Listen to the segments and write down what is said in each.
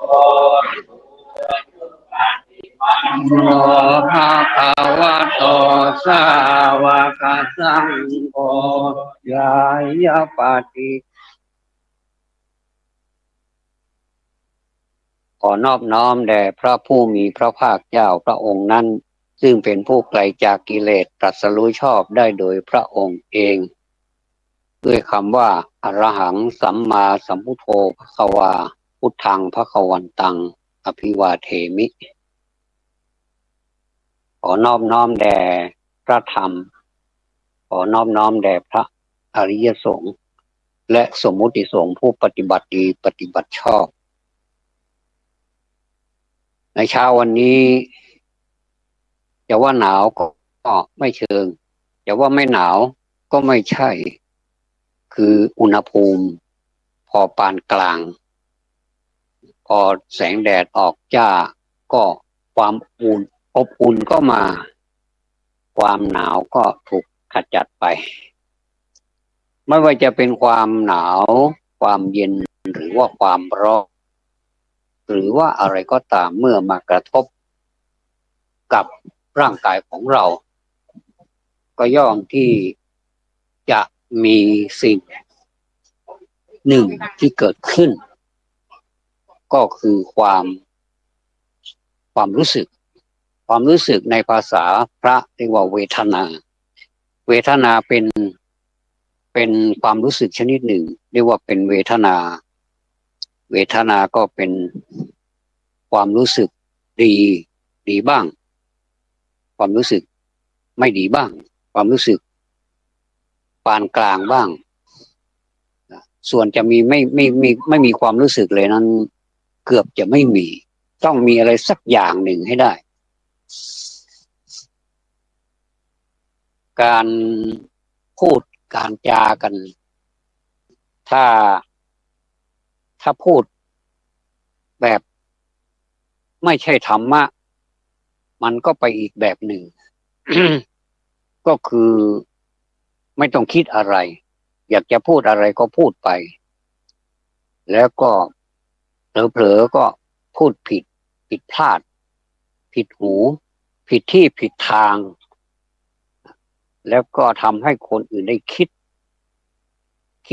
โมภะคะวะโตสาวกสังโฆยายาปฏิขอนอบน้อมแด่พระผู้มีพระภาคเจ้าพระองค์นั้นซึ่งเป็นผู้ไกลจากกิเลสตรัสรู้ชอบได้โดยพระองค์เองด้วยคำว่าอรหังสัมมาสัมพุทโธภควาพุทธังภควันตังอภิวาเทมิขอนอบน้อมแด่พระธรรมขอนอบน้อมแด่พระอริยสงฆ์และสมมุติสงฆ์ผู้ปฏิบัติดีปฏิบัติชอบในเช้าวันนี้จะว่าหนาวก็ไม่เชิงจะว่าไม่หนาวก็ไม่ใช่คืออุณหภูมิพอปานกลางพอแสงแดดออกจ้าก็ความอบอุ่นก็มาความหนาวก็ถูกขจัดไปไม่ว่าจะเป็นความหนาวความเย็นหรือว่าความร้อนหรือว่าอะไรก็ตามเมื่อมากระทบกับร่างกายของเราก็ย่อมที่จะมีสิ่งหนึ่งที่เกิดขึ้นก็คือความรู้สึกในภาษาพระเรียกว่าเวทนาเป็นความรู้สึกชนิดหนึ่งเรียกว่าเป็นเวทนาก็เป็นความรู้สึกดีบ้างความรู้สึกไม่ดีบ้างความรู้สึกปานกลางบ้างส่วนจะมีไม่มีความรู้สึกเลยนั้นเกือบจะไม่มีต้องมีอะไรสักอย่างหนึ่งให้ได้การพูดการจากันถ้าพูดแบบไม่ใช่ธรรมะมันก็ไปอีกแบบหนึ่ง ก็คือไม่ต้องคิดอะไรอยากจะพูดอะไรก็พูดไปแล้วก็เผลอๆก็พูดผิดพลาดผิดหูผิดที่ผิดทางแล้วก็ทำให้คนอื่นได้คิ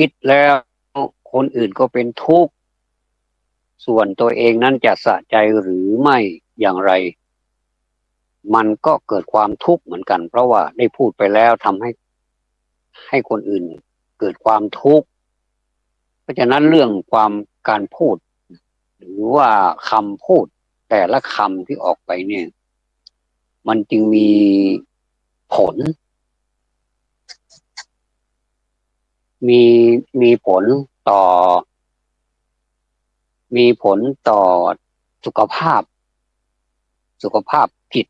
ดแล้วคนอื่นก็เป็นทุกข์ส่วนตัวเองนั้นจะสะใจหรือไม่อย่างไรมันก็เกิดความทุกข์เหมือนกันเพราะว่าได้พูดไปแล้วทำให้คนอื่นเกิดความทุกข์เพราะฉะนั้นเรื่องการพูดหรือว่าคำพูดแต่ละคำที่ออกไปเนี่ยมันจึงผลมีผลต่อสุขภาพจิต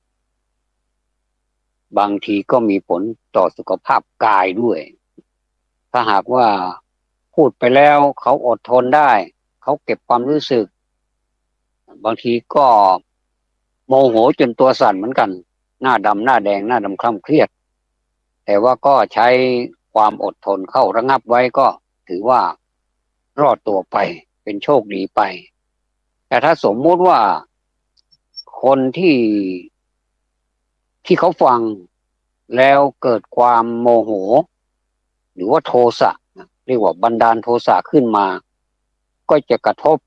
บางทีก็มีผลต่อสุขภาพกายด้วยถ้าหากว่าพูดไปแล้วเขาอดทนได้เขาเก็บความรู้สึกบางทีก็โมโหจนตัวสั่นเหมือนกันหน้าดำหน้าแดงหน้าดำคล้ำเครียดแต่ว่าก็ใช้ความอดทนเข้าระงับไว้ก็ถือว่ารอดตัวไปเป็นโชคดีไปแต่ถ้าสมมุติว่าคนที่เขาฟังแล้วเกิดความโมโหหรือว่าโทสะเรียกว่าบันดาลโทสะขึ้นมาก็จะกระทบ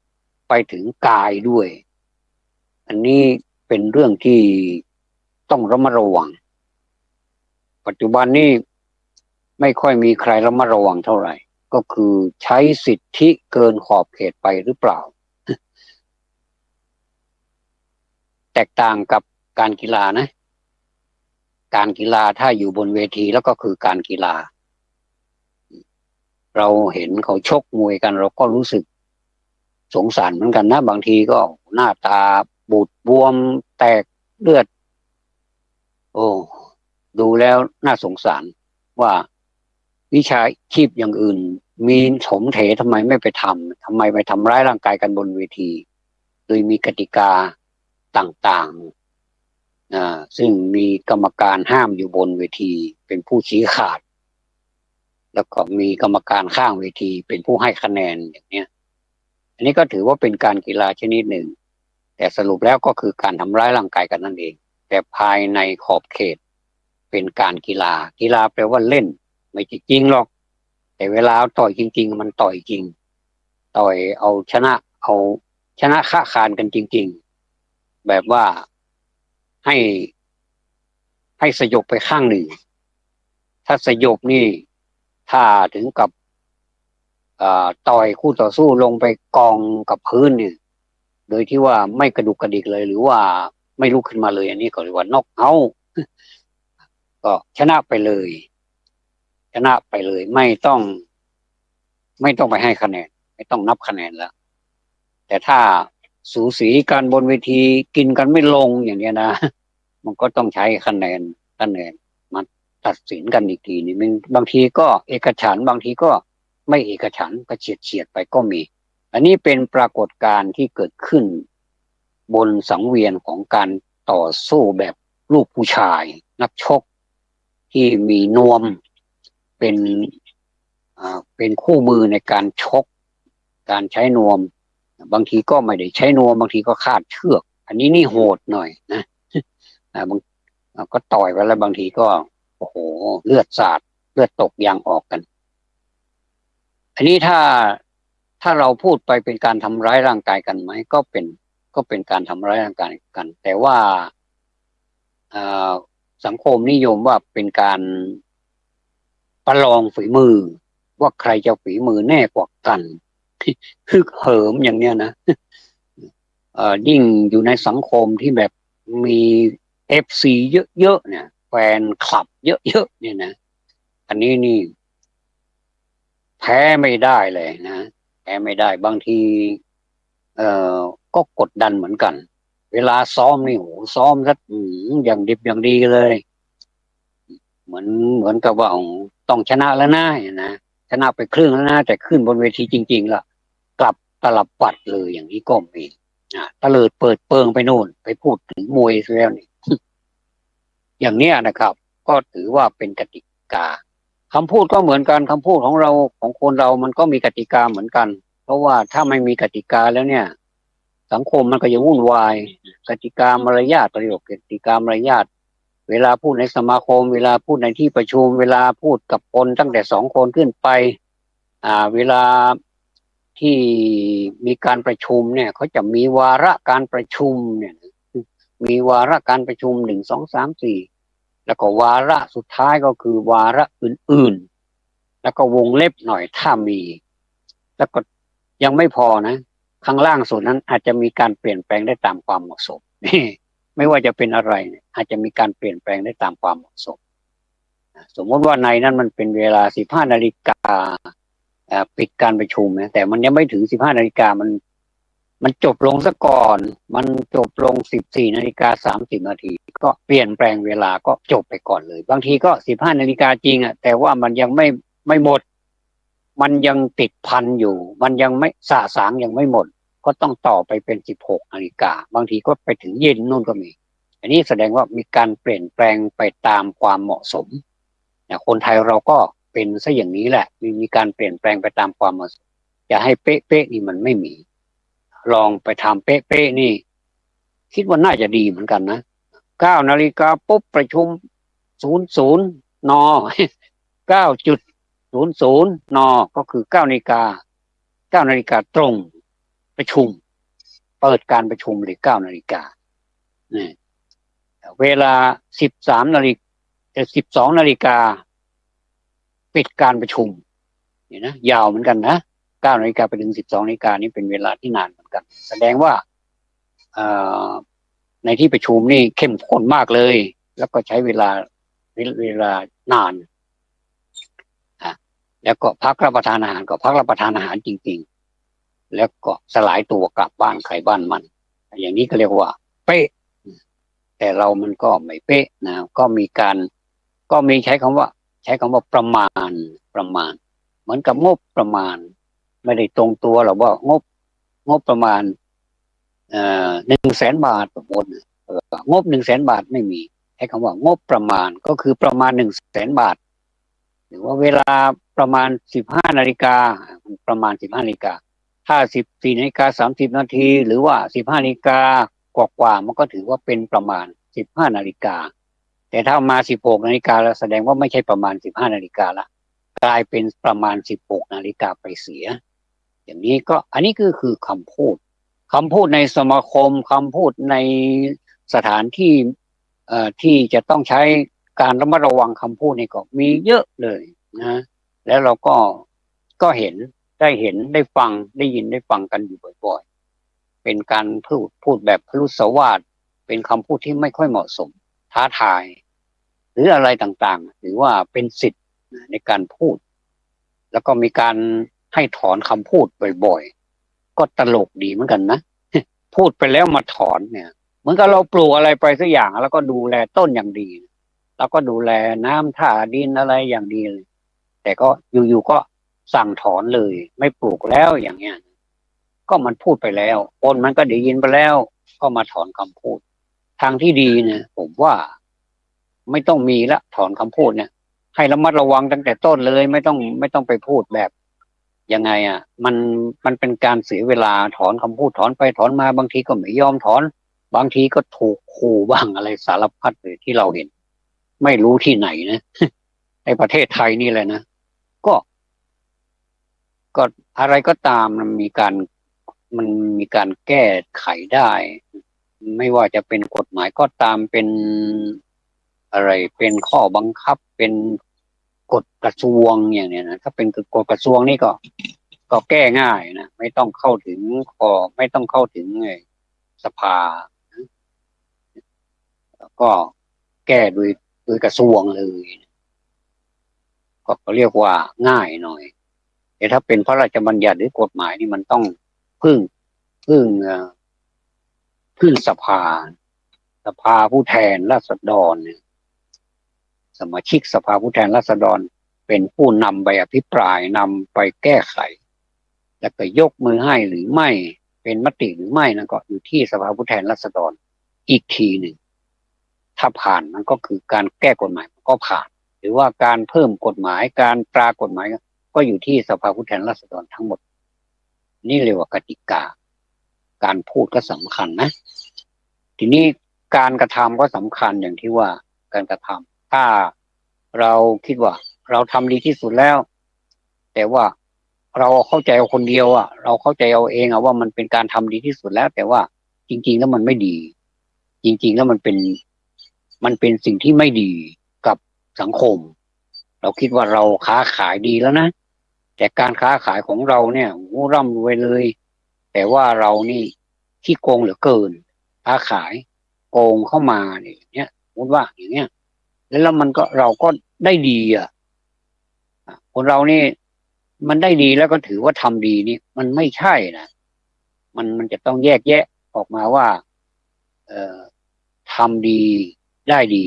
ไปถึงกายด้วยอันนี้เป็นเรื่องที่ต้องระมัดระวังปัจจุบันนี้ไม่ค่อยมีใครระมัดระวังเท่าไหร่ก็คือใช้สิทธิเกินขอบเขตไปหรือเปล่าแตกต่างกับการกีฬานะการกีฬาถ้าอยู่บนเวทีแล้วก็คือการกีฬาเราเห็นเขาชกมวยกันเราก็รู้สึกสงสารเหมือนกันนะบางทีก็หน้าตาบูดบวมแตกเลือดโอ้ดูแล้วน่าสงสารว่าวิชาชีพอย่างอื่นมีสมเถทำไมไม่ไปทำไมไปทำร้ายร่างกายกันบนเวทีโดยมีกติกาต่างๆซึ่งมีกรรมการห้ามอยู่บนเวทีเป็นผู้ชี้ขาดแล้วก็มีกรรมการข้างเวทีเป็นผู้ให้คะแนนอย่างเนี้ย อันนี้ก็ถือว่าเป็นการกีฬาชนิดหนึ่งแต่สรุปแล้วก็คือการทำร้ายร่างกายกันนั่นเองแต่ภายในขอบเขตเป็นการกีฬากีฬาแปลว่าเล่นไม่จริงหรอกแต่เวลาต่อยจริงๆมันต่อยจริงต่อยเอาชนะเอาชนะค้าคานกันจริงๆแบบว่าให้ให้สยบไปข้างหนึ่งถ้าสยบนี่ถ้าถึงกับต่อยคู่ต่อสู้ลงไปกองกับพื้นเนี่ยโดยที่ว่าไม่กระดุกกระดิกเลยหรือว่าไม่ลุกขึ้นมาเลยอันนี้ก็เรียกว่าน็อกเอาท์ก็ชนะไปเลยชนะไปเลยไม่ต้องไปให้คะแนนไม่ต้องนับคะแนนแล้วแต่ถ้าสูสีกันบนเวทีกินกันไม่ลงอย่างเนี้ยนะมันก็ต้องใช้คะแนนมาตัดสินกันอีกทีนี่มันบางทีก็เอกฉันท์บางทีก็ไม่เอกฉันท์ก็เฉียดไปก็มีอันนี้เป็นปรากฏการณ์ที่เกิดขึ้นบนสังเวียนของการต่อสู้แบบลูกผู้ชายนักชกที่มีนวมเป็นเป็นคู่มือในการชกการใช้นวมบางทีก็ไม่ได้ใช้นวมบางทีก็คาดเชือกอันนี้นี่โหดหน่อยนะบางก็ต่อยไปแล้วบางทีก็โอ้โหเลือดสาดเลือดตกยางออกกันอันนี้ถ้าเราพูดไปเป็นการทำร้ายร่างกายกันไหมก็เป็นการทำร้ายร่างกายกันแต่ว่าสังคมนิยมว่าเป็นการประลองฝีมือว่าใครจะฝีมือแน่กว่ากันคือเหิมอย่างเนี้ยนะยิ่งอยู่ในสังคมที่แบบมีFCเยอะๆเนี่ยแฟนคลับเยอะๆเนี่ยนะอันนี้นี่แพ้ไม่ได้เลยนะแพ้ไม่ได้บางทีเอ่อก็กดดันเหมือนกันเวลาซ้อมนี่โหซ้อมซะอย่างดิบอย่างดีเลยเหมือนกับว่าต้องชนะแล้วนะนะชนะไปครึ่งแล้วนะแต่ขึ้นบนเวทีจริงๆล่ะกลับตลับปัดเลยอย่างนี้ก็มีตะเลิดเปิดเปิงไปโน่นไปพูดถึงมวยแล้วนี่อย่างเนี้ยนะครับก็ถือว่าเป็นกติกาคำพูดก็เหมือนกันคำพูดของเราของคนเรามันก็มีกติกาเหมือนกันเพราะว่าถ้าไม่มีกติกาแล้วเนี่ยสังคมมันก็จะวุ่นวายกติกามารยาทประโยคกติกามารยาทเวลาพูดในสมาคมเวลาพูดในที่ประชุมเวลาพูดกับคนตั้งแต่2 คนขึ้นไปเวลาที่มีการประชุมเนี่ยเขาจะมีวาระการประชุมเนี่ยมีวาระการประชุม1 2 3 4แล้วก็วาระสุดท้ายก็คือวาระอื่นๆแล้วก็วงเล็บหน่อยถ้ามีแล้วก็ยังไม่พอนะข้างล่างสุดนั้นอาจจะมีการเปลี่ยนแปลงได้ตามความเหมาะสมนี่ไม่ว่าจะเป็นอะไรอาจจะมีการเปลี่ยนแปลงได้ตามความเหมาะสมสมมติว่าในนั้นมันเป็นเวลา15 นาฬิกาปิดการประชุมนะแต่มันยังไม่ถึง15 นาฬิกามันจบลงซะก่อนมันจบลง14 นาฬิกา 30 นาทีก็เปลี่ยนแปลงเวลาก็จบไปก่อนเลยบางทีก็15 นาฬิกาจริงแต่ว่ามันยังไม่หมดมันยังติดพันอยู่มันยังไม่สะสางยังไม่หมดก็ต้องต่อไปเป็น16 นาฬิกาบางทีก็ไปถึงเย็นนู่นก็มีอันนี้แสดงว่ามีการเปลี่ยนแปลงไปตามความเหมาะสมคนไทยเราก็เป็นซะอย่างนี้แหละมีการเปลี่ยนแปลงไปตามความเหมาะสมจะให้เป๊ะๆนี่มันไม่มีลองไปทำเป๊ะๆนี่คิดว่าน่าจะดีเหมือนกันนะ9 นาฬิกาปุ๊บประชุม00 น9.00 นก็คือ9 นาฬิกาตรงประชุมเปิดการประชุมเลย9 นาฬิกาเวลา12 นาฬิกาปิดการประชุมเนี่ยนะยาวเหมือนกันนะ9 นาฬิกาไปถึง12 นาฬิกานี่เป็นเวลาที่นานเหมือนกันแสดงว่าในที่ประชุมนี่เข้มข้นมากเลยแล้วก็ใช้เวลานานแล้วก็พักรับประทานอาหารก็พักรับประทานอาหารจริงๆแล้วก็สลายตัวกลับบ้านใครบ้านมันอย่างนี้ก็เรียกว่าเป๊ะแต่เรามันก็ไม่เป๊ะนะก็มีใช้คำว่าประมาณเหมือนกับงบประมาณไม่ได้ตรงตัวหรอกว่างบประมาณ100,000 บาทสมมติงบ100,000 บาทไม่มีใช้คำว่างบประมาณก็คือประมาณ100,000 บาทหรือว่าเวลาประมาณ15 นาฬิกาประมาณ15 นาฬิกา ถ้า14:30 นาทีหรือว่า15 นาฬิกากว่ามันก็ถือว่าเป็นประมาณ15 นาฬิกาแต่ถ้ามา16 นาฬิกาแล้วแสดงว่าไม่ใช่ประมาณ15 นาฬิกาละกลายเป็นประมาณ16 นาฬิกาไปเสียอย่างนี้ก็อันนี้คือคำพูดในสมาคมคำพูดในสถานที่ที่จะต้องใช้การระมัดระวังคำพูดนี่ก็มีเยอะเลยนะแล้วเราก็เห็นได้ฟังได้ยินได้ฟังกันอยู่บ่อยๆเป็นการพูดแบบพลุสวาทเป็นคำพูดที่ไม่ค่อยเหมาะสมท้าทายหรืออะไรต่างๆหรือว่าเป็นสิทธิ์ในการพูดแล้วก็มีการให้ถอนคำพูดบ่อยๆก็ตลกดีเหมือนกันนะพูดไปแล้วมาถอนเนี่ยเหมือนกับเราปลูกอะไรไปสักอย่างแล้วก็ดูแลต้นอย่างดีแล้วก็ดูแลน้ำท่าดินอะไรอย่างดีเลยแต่ก็อยู่ๆก็สั่งถอนเลยไม่ปลูกแล้วอย่างเงี้ยก็มันพูดไปแล้วคนมันก็ได้ยินไปแล้วก็มาถอนคำพูดทางที่ดีเนี่ยผมว่าไม่ต้องมีละถอนคำพูดเนี่ยให้ระมัดระวังตั้งแต่ต้นเลยไม่ต้องไปพูดแบบยังไงอ่ะมันเป็นการเสียเวลาถอนคำพูดถอนไปถอนมาบางทีก็ไม่ยอมถอนบางทีก็ถูกขู่บ้างอะไรสารพัดเลยที่เราเห็นไม่รู้ที่ไหนนะในประเทศไทยนี่เลยนะก็ก็อะไรก็ตามมันมีการแก้ไขได้ไม่ว่าจะเป็นกฎหมายก็ตามเป็นอะไรเป็นข้อบังคับเป็นกฎกระทรวงอย่างเนี้ยนะถ้าเป็นกฎกระทรวงนี่ก็แก้ง่ายนะไม่ต้องเข้าถึงไม่ต้องเข้าถึงสภาก็แก้โดยกระทรวงเลยก็เรียกว่าง่ายหน่อยแต่ถ้าเป็นพระราชบัญญัติหรือกฎหมายนี่มันต้องพึ่งพึ่งสภาผู้แทนราษฎรเนี่ยสมาชิกสภาผู้แทนราษฎรเป็นผู้นำไปอภิปรายนำไปแก้ไขแล้วก็ยกมือให้หรือไม่เป็นมติหรือไม่นั่นก็อยู่ที่สภาผู้แทนราษฎรอีกทีหนึ่งถ้าผ่านมันก็คือการแก้กฎหมายก็ผ่านหรือว่าการเพิ่มกฎหมายการตรากฎหมายก็อยู่ที่สภาผู้แทนราษฎรทั้งหมดนี่เรียกว่ากติกาการพูดก็สำคัญนะทีนี้การกระทำก็สำคัญอย่างที่ว่าการกระทำถ้าเราคิดว่าเราทำดีที่สุดแล้วแต่ว่าเราเข้าใจเอาคนเดียวอ่ะเราเข้าใจเอาเองอ่ะว่ามันเป็นการทำดีที่สุดแล้วแต่ว่าจริงๆแล้วมันไม่ดีจริงๆแล้วมันเป็นสิ่งที่ไม่ดีกับสังคมเราคิดว่าเราค้าขายดีแล้วนะแต่การค้าขายของเราเนี่ยโอ้ร่ำรวยเลยแต่ว่าเรานี่ขี้โกงเหลือเกินค้าขายโกงเข้ามาเนี่ยพูดว่าอย่างเงี้ยแล้วมันก็เราก็ได้ดีอ่ะคนเรานี่มันได้ดีแล้วก็ถือว่าทำดีนี่มันไม่ใช่นะมันจะต้องแยกแยะออกมาว่าเอ่อทำดีได้ดี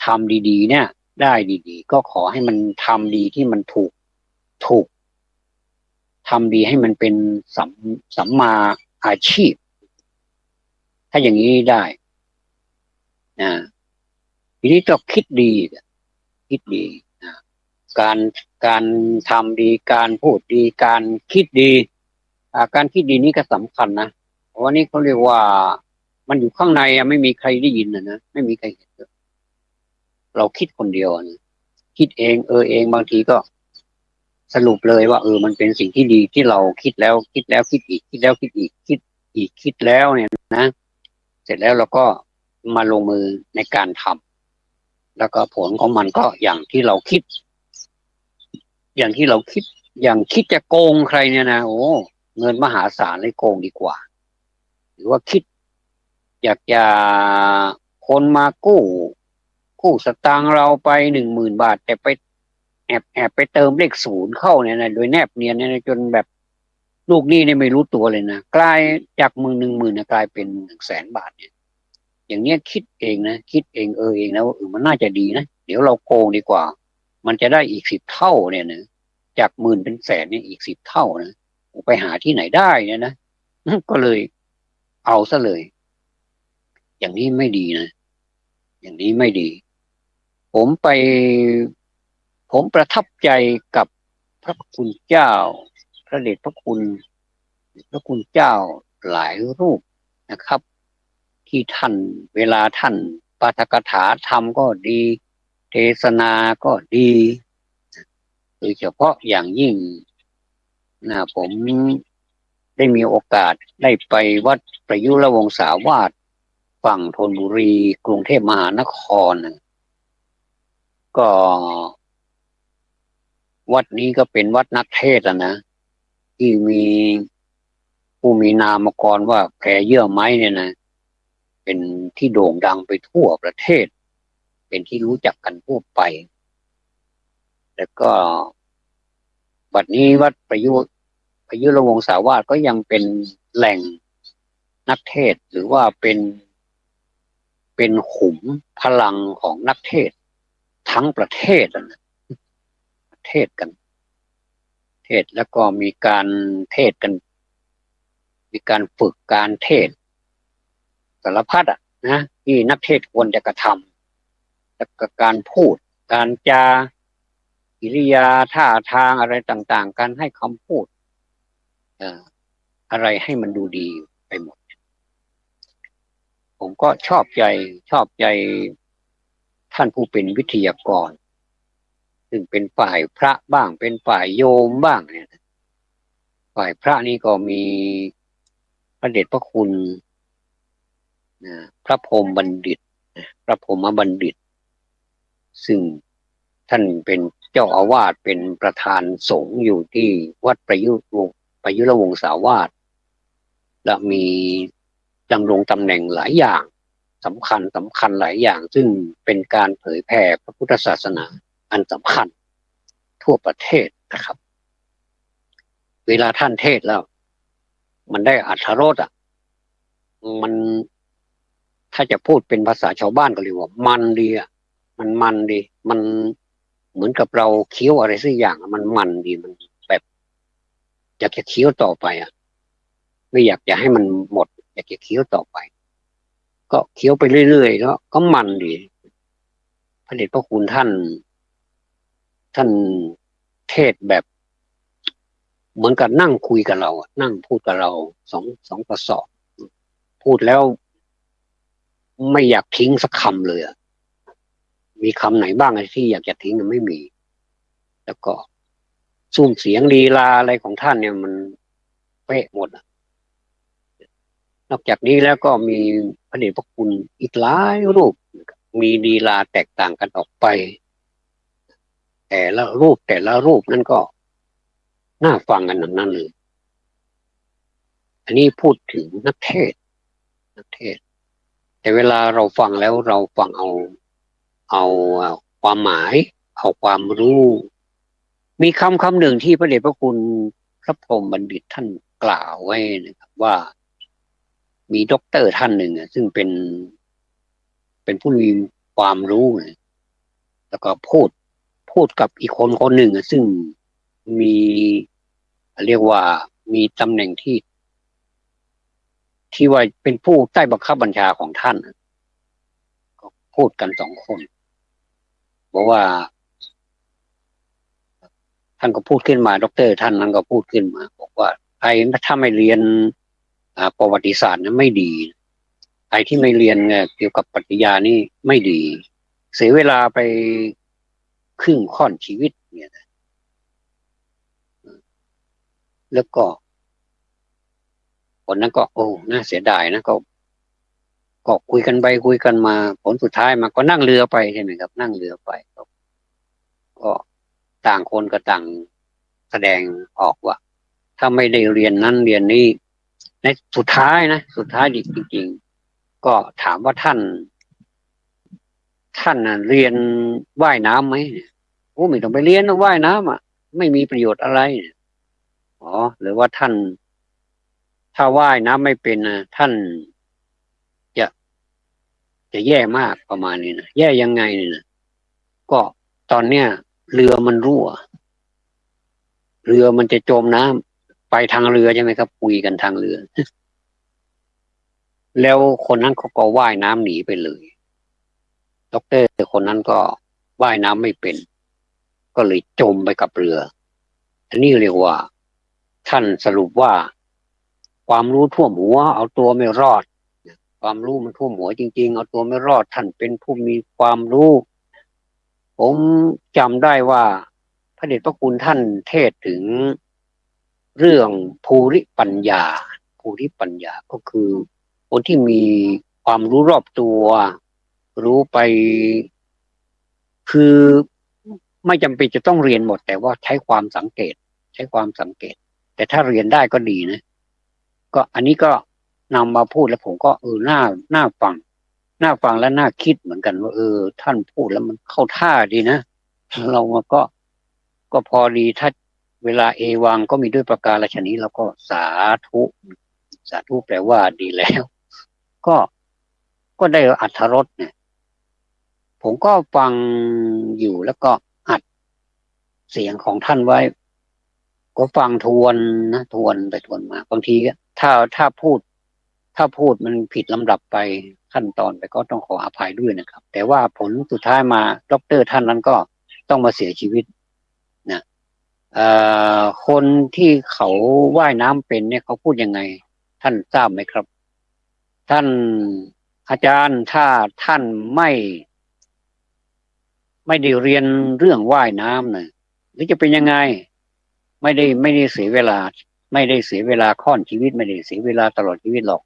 ทำดีๆเนี่ยได้ดีๆก็ขอให้มันทำดีที่มันถูกทำดีให้มันเป็นสัมมาอาชีพถ้าอย่างนี้ได้นะทีนี้ต้องคิดดีนะการการทำดีการพูดดีการคิดดีการคิดดีนี่ก็สำคัญนะเพราะว่านี่เขาเรียกว่ามันอยู่ข้างในอะไม่มีใครได้ยินนะไม่มีใครเห็นเราคิดคนเดียวนะคิดเองเองบางทีก็สรุปเลยว่ามันเป็นสิ่งที่ดีที่เราคิดแล้วคิดอีกคิดแล้วคิดอีกคิดอีกคิดแล้วเนี่ยนะเสร็จแล้วเราก็มาลงมือในการทำแล้วก็ผลของมันก็อย่างที่เราคิดอย่างที่เราคิดอย่างคิดจะโกงใครเนี่ยนะโอ้เงินมหาศาลเลยโกงดีกว่าหรือว่าคิดอยากจะคนมากู้สตางค์เราไป10,000 บาทแต่ไปแอบไปเติมเลขศูนย์เข้าเนี่ยนะโดยแนบเนียนเนี่ยนะจนแบบลูกหนี้เนี่ยไม่รู้ตัวเลยนะกลายจาก10,000นะกลายเป็น100,000 บาทเนี่ยอย่างเนี้ยคิดเองนะคิดเองเองนะว่ามันน่าจะดีนะเดี๋ยวเราโกงดีกว่ามันจะได้อีก10 เท่าเนี่ยนะจาก10,000เป็นแสนเนี่ยอีก10 เท่านะไปหาที่ไหนได้เนี่ยนะก็เลยเอาซะเลยอย่างนี้ไม่ดีนะอย่างนี้ไม่ดีผมไปผมประทับใจกับพระคุณเจ้าพระเดชพระคุณ พระคุณเจ้าหลายรูปนะครับที่ท่านเวลาท่านปาฐกถาธรรมก็ดีเทศนาก็ดีโดยเฉพาะอย่างยิ่งผมได้มีโอกาสได้ไปวัดประยุรวงศาวาสฝั่งธนบุรีกรุงเทพมหานครก็วัดนี้ก็เป็นวัดนักเทศน์นะที่มีผู้มีนามกรว่าแพรเยื่อไม้เนี่ยนะเป็นที่โด่งดังไปทั่วประเทศเป็นที่รู้จักกันทั่วไปแล้วก็บัดนี้วัดประยุรวงศาวาสก็ยังเป็นแหล่งนักเทศน์หรือว่าเป็นขุมพลังของนักเทศน์ทั้งประเทศนะเทศกันเทศแล้วก็มีการเทศกันมีการฝึกการเทศสารพัดนะที่นักเทศควรจะกระทำแล้วก็การพูดการจากิริยาท่าทางอะไรต่างๆการให้คำพูดอะไรให้มันดูดีไปหมดผมก็ชอบใจท่านผู้เป็นวิทยากรซึ่งเป็นฝ่ายพระบ้างเป็นฝ่ายโยมบ้างเนี่ยฝ่ายพระนี่ก็มีพระเดชพระคุณพระพรหมบัณฑิตพระพรหมบัณฑิตซึ่งท่านเป็นเจ้าอาวาสเป็นประธานสงฆ์อยู่ที่วัดประยุรวงศาวาสและมีดำรงตำแหน่งหลายอย่างสำคัญหลายอย่างซึ่งเป็นการเผยแผ่พระพุทธศาสนาอันสำคัญทั่วประเทศนะครับเวลาท่านเทศแล้วมันได้อรรถรสมันถ้าจะพูดเป็นภาษาชาวบ้านก็เรียกว่ามันดีมันดีมันเหมือนกับเราเคี้ยวอะไรสักอย่างมันดีมันแบบอยากจะเคี้ยวต่อไปไม่อยากจะให้มันหมดอยากจะเคี้ยวต่อไปก็เคี้ยวไปเรื่อยๆแล้วก็มันดีพระเดชพระคุณท่านเทศแบบเหมือนกับนั่งคุยกับเรานั่งพูดกับเราสองต่อสองพูดแล้วไม่อยากทิ้งสักคำเลยมีคำไหนบ้างที่อยากจะทิ้งไม่มีแล้วก็ซุ้มเสียงลีลาอะไรของท่านเนี่ยมันเป๊ะหมดนอกจากนี้แล้วก็มีพระเดชพระคุณอีกหลายรูปมีลีลาแตกต่างกันออกไปแต่ละรูปนั้นก็น่าฟังกันทั้งนั้นเลยอันนี้พูดถึงนักเทศแต่เวลาเราฟังแล้วเราฟังเอาความหมายเอาความรู้มีคำหนึ่งที่พระเดชพระคุณพระพรหมบัณฑิตท่านกล่าวไว้นะครับว่ามีด็อกเตอร์ท่านหนึ่งซึ่งเป็นผู้มีความรู้แล้วก็พูดกับอีกคนหนึ่งซึ่งมีเรียกว่ามีตำแหน่งที่ว่าเป็นผู้ใต้บังคับบัญชาของท่านก็พูดกันสองคนบอกว่าท่านก็พูดขึ้นมาด็อกเตอร์ท่านนั้นก็พูดขึ้นมาบอกว่าใครถ้าไม่เรียนประวัติศาสตร์นั้นไม่ดีใครที่ไม่เรียนเกี่ยวกับปรัชญานี่ไม่ดีเสียเวลาไปครึ่งค่อนชีวิตเนี่ยแล้วก็คนนั้นก็โอ้น่าเสียดายนะก็คุยกันไปคุยกันมาผลสุดท้ายมาก็นั่งเรือไปใช่ไหมครับนั่งเรือไปก็ต่างคนก็ต่างแสดงออกว่าถ้าไม่ได้เรียนนั้นเรียนนี้ในสุดท้ายจริงๆก็ถามว่าท่านเรียนว่ายน้ำไหมโอ้ไม่ต้องไปเรียนว่ายน้ำไม่มีประโยชน์อะไรอ๋อหรือว่าท่านถ้าว่ายน้ำไม่เป็นท่านจะแย่มากประมาณนี้นะแย่ยังไงเนี่ยก็ตอนเนี้ยเรือมันรั่วเรือมันจะจมน้ำไปทางเรือใช่ไหมครับคุยกันทางเรือแล้วคนนั้นเขาก็ว่ายน้ำหนีไปเลยด็อกเตอร์คนนั้นก็ว่ายน้ำไม่เป็นก็เลยจมไปกับเรืออันนี้เรียกว่าท่านสรุปว่า ความรู้ท่วมหัวเอาตัวไม่รอดความรู้มันท่วมหัวจริงๆเอาตัวไม่รอดท่านเป็นผู้มีความรู้ผมจำได้ว่าพระเดชพระคุณท่านเทศถึงเรื่องภูริปัญญาภูริปัญญาก็คือคนที่มีความรู้รอบตัวรู้ไปคือไม่จำเป็นจะต้องเรียนหมดแต่ว่าใช้ความสังเกตใช้ความสังเกตแต่ถ้าเรียนได้ก็ดีนะก็อันนี้ก็นำมาพูดแล้วผมก็น่าฟังน่าฟังและน่าคิดเหมือนกันว่าท่านพูดแล้วมันเข้าท่าดีนะเราก็พอดีถ้าเวลาเอวังก็มีด้วยประการฉะนี้เราก็สาธุสาธุแปลว่าดีแล้วก็ก็ได้อรรถรสเนี่ยผมก็ฟังอยู่แล้วก็อัดเสียงของท่านไว้ก็ฟังทวนนะทวนไปทวนมาบางทีถ้าพูดมันผิดลำดับไปขั้นตอนไปก็ต้องขออภัยด้วยนะครับแต่ว่าผลสุดท้ายมาด็อกเตอร์ท่านนั้นก็ต้องมาเสียชีวิตนะคนที่เขาว่ายน้ำเป็นเนี่ยเขาพูดยังไงท่านทราบไหมครับท่านอาจารย์ถ้าท่านไม่ได้เรียนเรื่องว่ายน้ำเนี่ยหรือจะเป็นยังไงไม่ได้เสียเวลาไม่ได้เสียเวลาค่อนชีวิตไม่ได้เสียเวลาตลอดชีวิตหรอก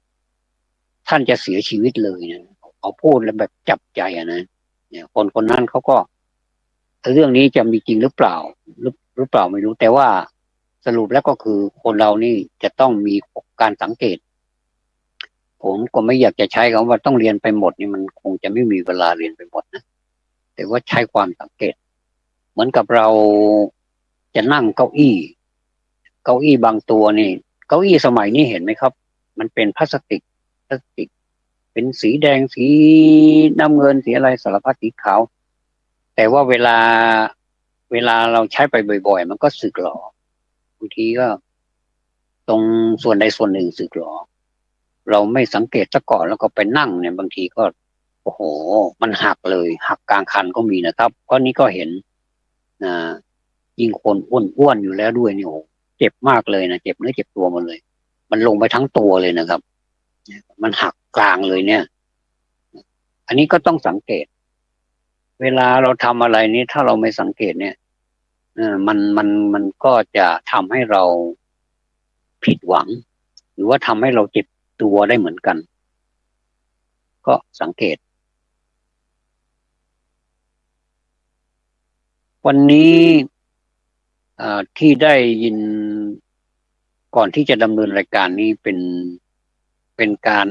ท่านจะเสียชีวิตเลยนะเขาพูดแล้วแบบจับใจนะเนี่ยคนนั้นเขาก็เรื่องนี้จะมีจริงหรือเปล่าหรือเปล่าไม่รู้แต่ว่าสรุปแล้วก็คือคนเรานี่จะต้องมีการสังเกตผมก็ไม่อยากจะใช้คำว่าต้องเรียนไปหมดนี่มันคงจะไม่มีเวลาเรียนไปหมดนะแต่ว่าใช้ความสังเกตเหมือนกับเราจะนั่งเก้าอี้บางตัวนี่เก้าอี้สมัยนี้เห็นไหมครับมันเป็นพลาสติกเป็นสีแดงสีน้ำเงินสีอะไรสารพัดสีขาวแต่ว่าเวลาเราใช้ไปบ่อยๆมันก็สึกหรอบางทีก็ตรงส่วนใดส่วนหนึ่งสึกหรอเราไม่สังเกตซะก่อนแล้วก็ไปนั่งเนี่ยบางทีก็โอ้โหมันหักเลยหักกลางคันก็มีนะครับก็นี้ก็เห็นนะยิ่งคนอ้วนๆอยู่แล้วด้วยนี่โอ้เจ็บมากเลยนะเจ็บเนื้อเจ็บตัวมันเลยมันลงไปทั้งตัวเลยนะครับมันหักกลางเลยเนี่ยอันนี้ก็ต้องสังเกตเวลาเราทำอะไรนี้ถ้าเราไม่สังเกตเนี่ยมันก็จะทำให้เราผิดหวังหรือว่าทำให้เราเจ็บตัวได้เหมือนกันก็สังเกตวันนี้ที่ได้ยินก่อนที่จะดำเนินรายการนี้เป็นการ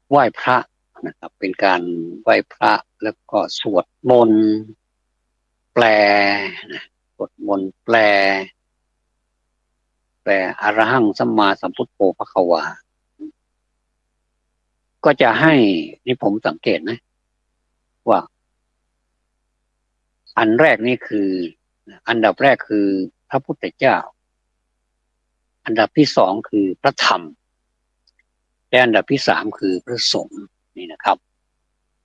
ไหว้พระนะครับเป็นการไหว้พระแล้วก็สวดมนต์แปลนะสวดมนต์แปลอรหังสัมมาสัมพุทโธภควาก็จะให้นี่ผมสังเกตนะว่าอันแรกนี่คืออันดับแรกคือพระพุทธเจ้าอันดับที่สองคือพระธรรมและอันดับที่สามคือพระสงฆ์นี่นะครับ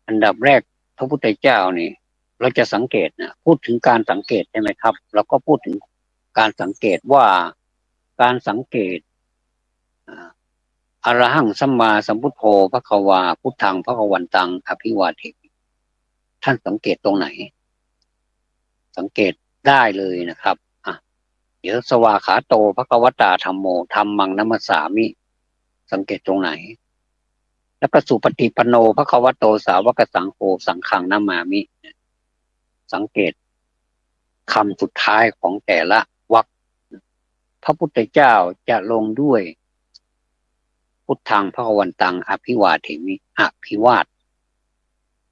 อันดับแรกพระพุทธเจ้านี่เราจะสังเกตนะพูดถึงการสังเกตใช่ไหมครับเราก็พูดถึงการสังเกตว่าการสังเกตอรหังสัมมาสัมพุทโธภควาพุทธังภควันตังอภิวาเทมิท่านสังเกตตรงไหนสังเกตได้เลยนะครับเดี๋ยวสวาขาโตภควตาธัมโมธัมมังนัมสสามิสังเกตตรงไหนแล้วก็สุปฏิปันโนภควโตสาวกสังโฆสังฆังนามามิสังเกตคำสุดท้ายของแต่ละวรรคพระพุทธเจ้าจะลงด้วยพุทธังภควันตังอภิวาเทมิอภิวาท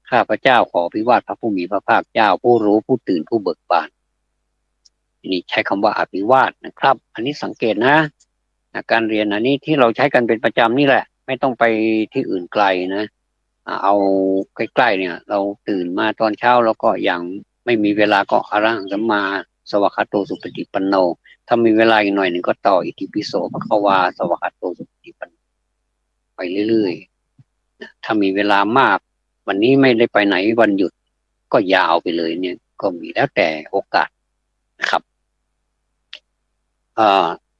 ข้าพเจ้าขออภิวาทพระผู้มีพระภาคเจ้าผู้รู้ผู้ตื่นผู้เบิกบานนี่ใช้คำว่าอภิวาทนะครับอันนี้สังเกตนะการเรียนอันนี้ที่เราใช้กันเป็นประจำนี่แหละไม่ต้องไปที่อื่นไกลนะเอาใกล้ๆเนี่ยเราตื่นมาตอนเช้าแล้วก็อย่างไม่มีเวลาก็อรหังสัมมาสวากขาโตสุปฏิปันโนถ้ามีเวลาอีกหน่อยหนึ่งก็ต่ออิติปิโสภควาสวากขาโตสุปฏิปันโนไปเรื่อยๆถ้ามีเวลามากวันนี้ไม่ได้ไปไหนวันหยุดก็ยาวไปเลยเนี่ยก็มีแล้วแต่โอกาสนะครับ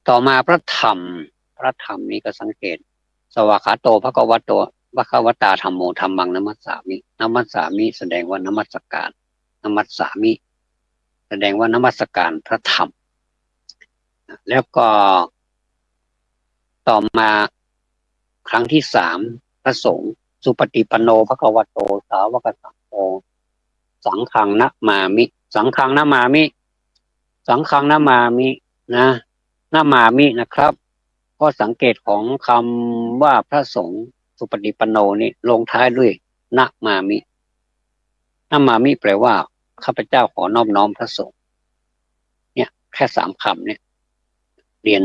ต่อมาพระธรรม พระธรรมนี้ก็สังเกตสวากขาโตภควโตภควตาธัมโมธัมมังนัมมัสสามินัมมัสสามิแสดงว่านมัสการนัมมัสสามิแสดงว่านมัสการพระธรรมแล้วก็ต่อมาครั้งที่3พระสงฆ์สุปฏิปันโนภควโตสาวกสังโฆสังฆังนะมามิสังฆังนะมามิสังฆังนะมามินะนะมามินะครับก็สังเกตของคำว่าพระสงฆ์สุปฏิปันโนนี่ลงท้ายด้วยนะมามินะมามิแปลว่าข้าพเจ้าขอนอบน้อมพระสงฆ์เนี่ยแค่3คำเนี่ยเรีย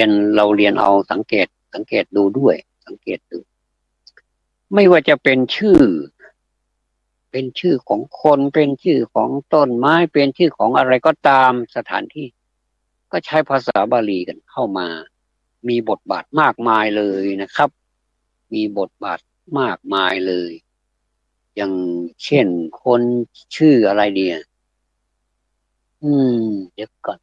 นเราเรียนเอาสังเกตดูด้วยสังเกตดูไม่ว่าจะเป็นชื่อของคนเป็นชื่อของต้นไม้เป็นชื่อของอะไรก็ตามสถานที่ก็ใช้ภาษาบาลีกันเข้ามามีบทบาทมากมายเลยนะครับมีบทบาทมากมายเลยอย่างเช่นคนชื่ออะไรเดียเดี๋ยวก่อน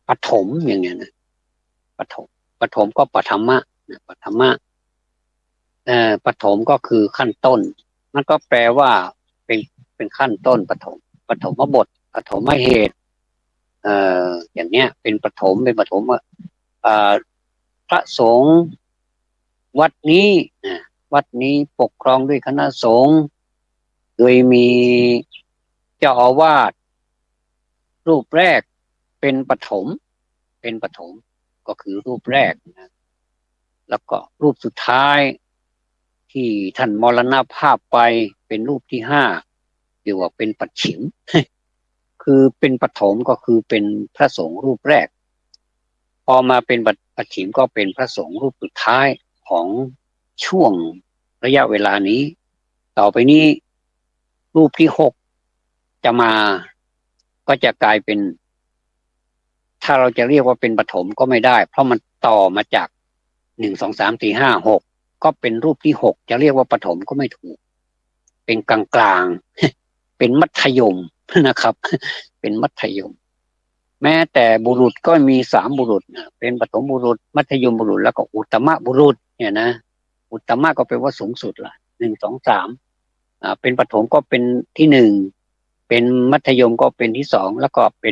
ปฐมอย่างเงี้ยนะปฐมก็ปฐมะปฐมะปฐมก็คือขั้นต้นมันก็แปลว่าเป็นขั้นต้นปฐมบทปฐมเหตุอย่างเนี้ยเป็นปฐมพระสงฆ์วัดนี้ปกครองด้วยคณะสงฆ์โดยมีเจ้าอาวาสรูปแรกเป็นปฐมก็คือรูปแรกนะแล้วก็รูปสุดท้ายที่ท่านมรณภาพไปเป็นรูปที่5เรียกว่าเป็นปัจฉิม คือเป็นปฐมก็คือเป็นพระสงฆ์รูปแรกพอมาเป็นปัจฉิมก็เป็นพระสงฆ์รูปสุดท้ายของช่วงระยะเวลานี้ต่อไปนี้รูปที่6จะมาก็จะกลายเป็นถ้าเราจะเรียกว่าเป็นปฐมก็ไม่ได้เพราะมันต่อมาจาก1 2 3 4 5 6ก็เป็นรูปที่6จะเรียกว่าปฐมก็ไม่ถูกเป็นกลางๆเป็นมัธยมนะครับเป็นมัธยมแม้แต่บุรุษก็มี3บุรุษเป็นปฐมบุรุษมัธยมบุรุษแล้วก็อุตตมบุรุษเนี่ยนะอุตตมก็แปลว่าสูงสุดละ1 2 3เป็นปฐมก็เป็นที่1เป็นมัธยมก็เป็นที่2แล้วก็เป็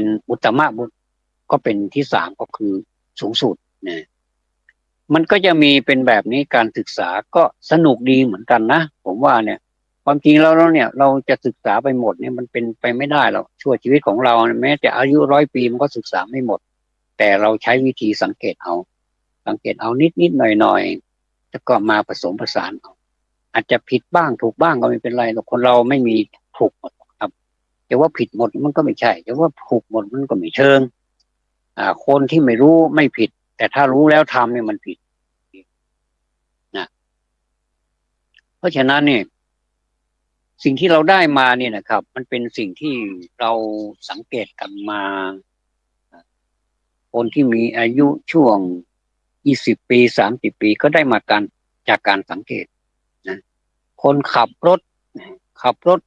นอุตตมบุรุษก็เป็นที่3ก็คือสูงสุดเนี่ยมันก็จะมีเป็นแบบนี้การศึกษาก็สนุกดีเหมือนกันนะผมว่าเนี่ยความจริงแล้วเนี่ยเราจะศึกษาไปหมดเนี่ยมันเป็นไปไม่ได้หรอกชั่วชีวิตของเราแม้จะอายุ100 ปีมันก็ศึกษาไม่หมดแต่เราใช้วิธีสังเกตเอานิดหน่อยแล้วก็มาผสมผสานเอาอาจจะผิดบ้างถูกบ้างก็ไม่เป็นไรหรอกคนเราไม่มีถูกหมดครับแต่ว่าผิดหมดมันก็ไม่ใช่แต่ว่าถูกหมดมันก็ไม่เชิงคนที่ไม่รู้ไม่ผิดแต่ถ้ารู้แล้วทำเนี่ยมันผิดนะเพราะฉะนั้นเนี่ยสิ่งที่เราได้มาเนี่ยนะครับมันเป็นสิ่งที่เราสังเกตกันมาคนที่มีอายุช่วง20 ปี30 ปีก็ได้มาจากการสังเกตนะคนขับรถ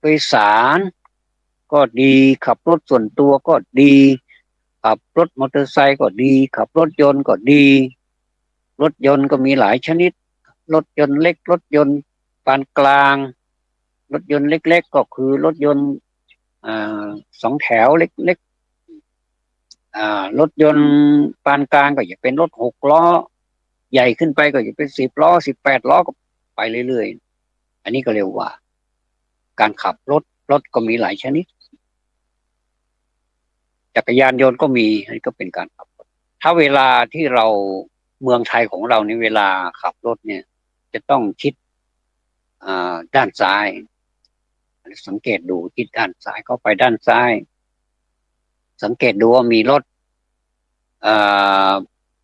โดยสารก็ดีขับรถส่วนตัวก็ดีขับรถมอเตอร์ไซค์ก็ดีขับรถยนต์ก็ดีรถยนต์ก็มีหลายชนิดรถยนต์เล็กรถยนต์ปานกลางรถยนต์เล็กๆก็คือรถยนต์2 แถวเล็กๆรถยนต์ปานกลางก็จะเป็นรถ6 ล้อใหญ่ขึ้นไปก็จะเป็น10 ล้อ18 ล้อก็ไปเรื่อยๆอันนี้ก็เรียกว่าการขับรถก็มีหลายชนิดจักรยานยนต์ก็มีอันนี้ก็เป็นการขับรถถ้าเวลาที่เราเมืองไทยของเราในเวลาขับรถเนี่ยจะต้องชิดด้านซ้ายสังเกตดูทิศด้านซ้ายเข้าไปด้านซ้ายสังเกตดูว่ามีรถ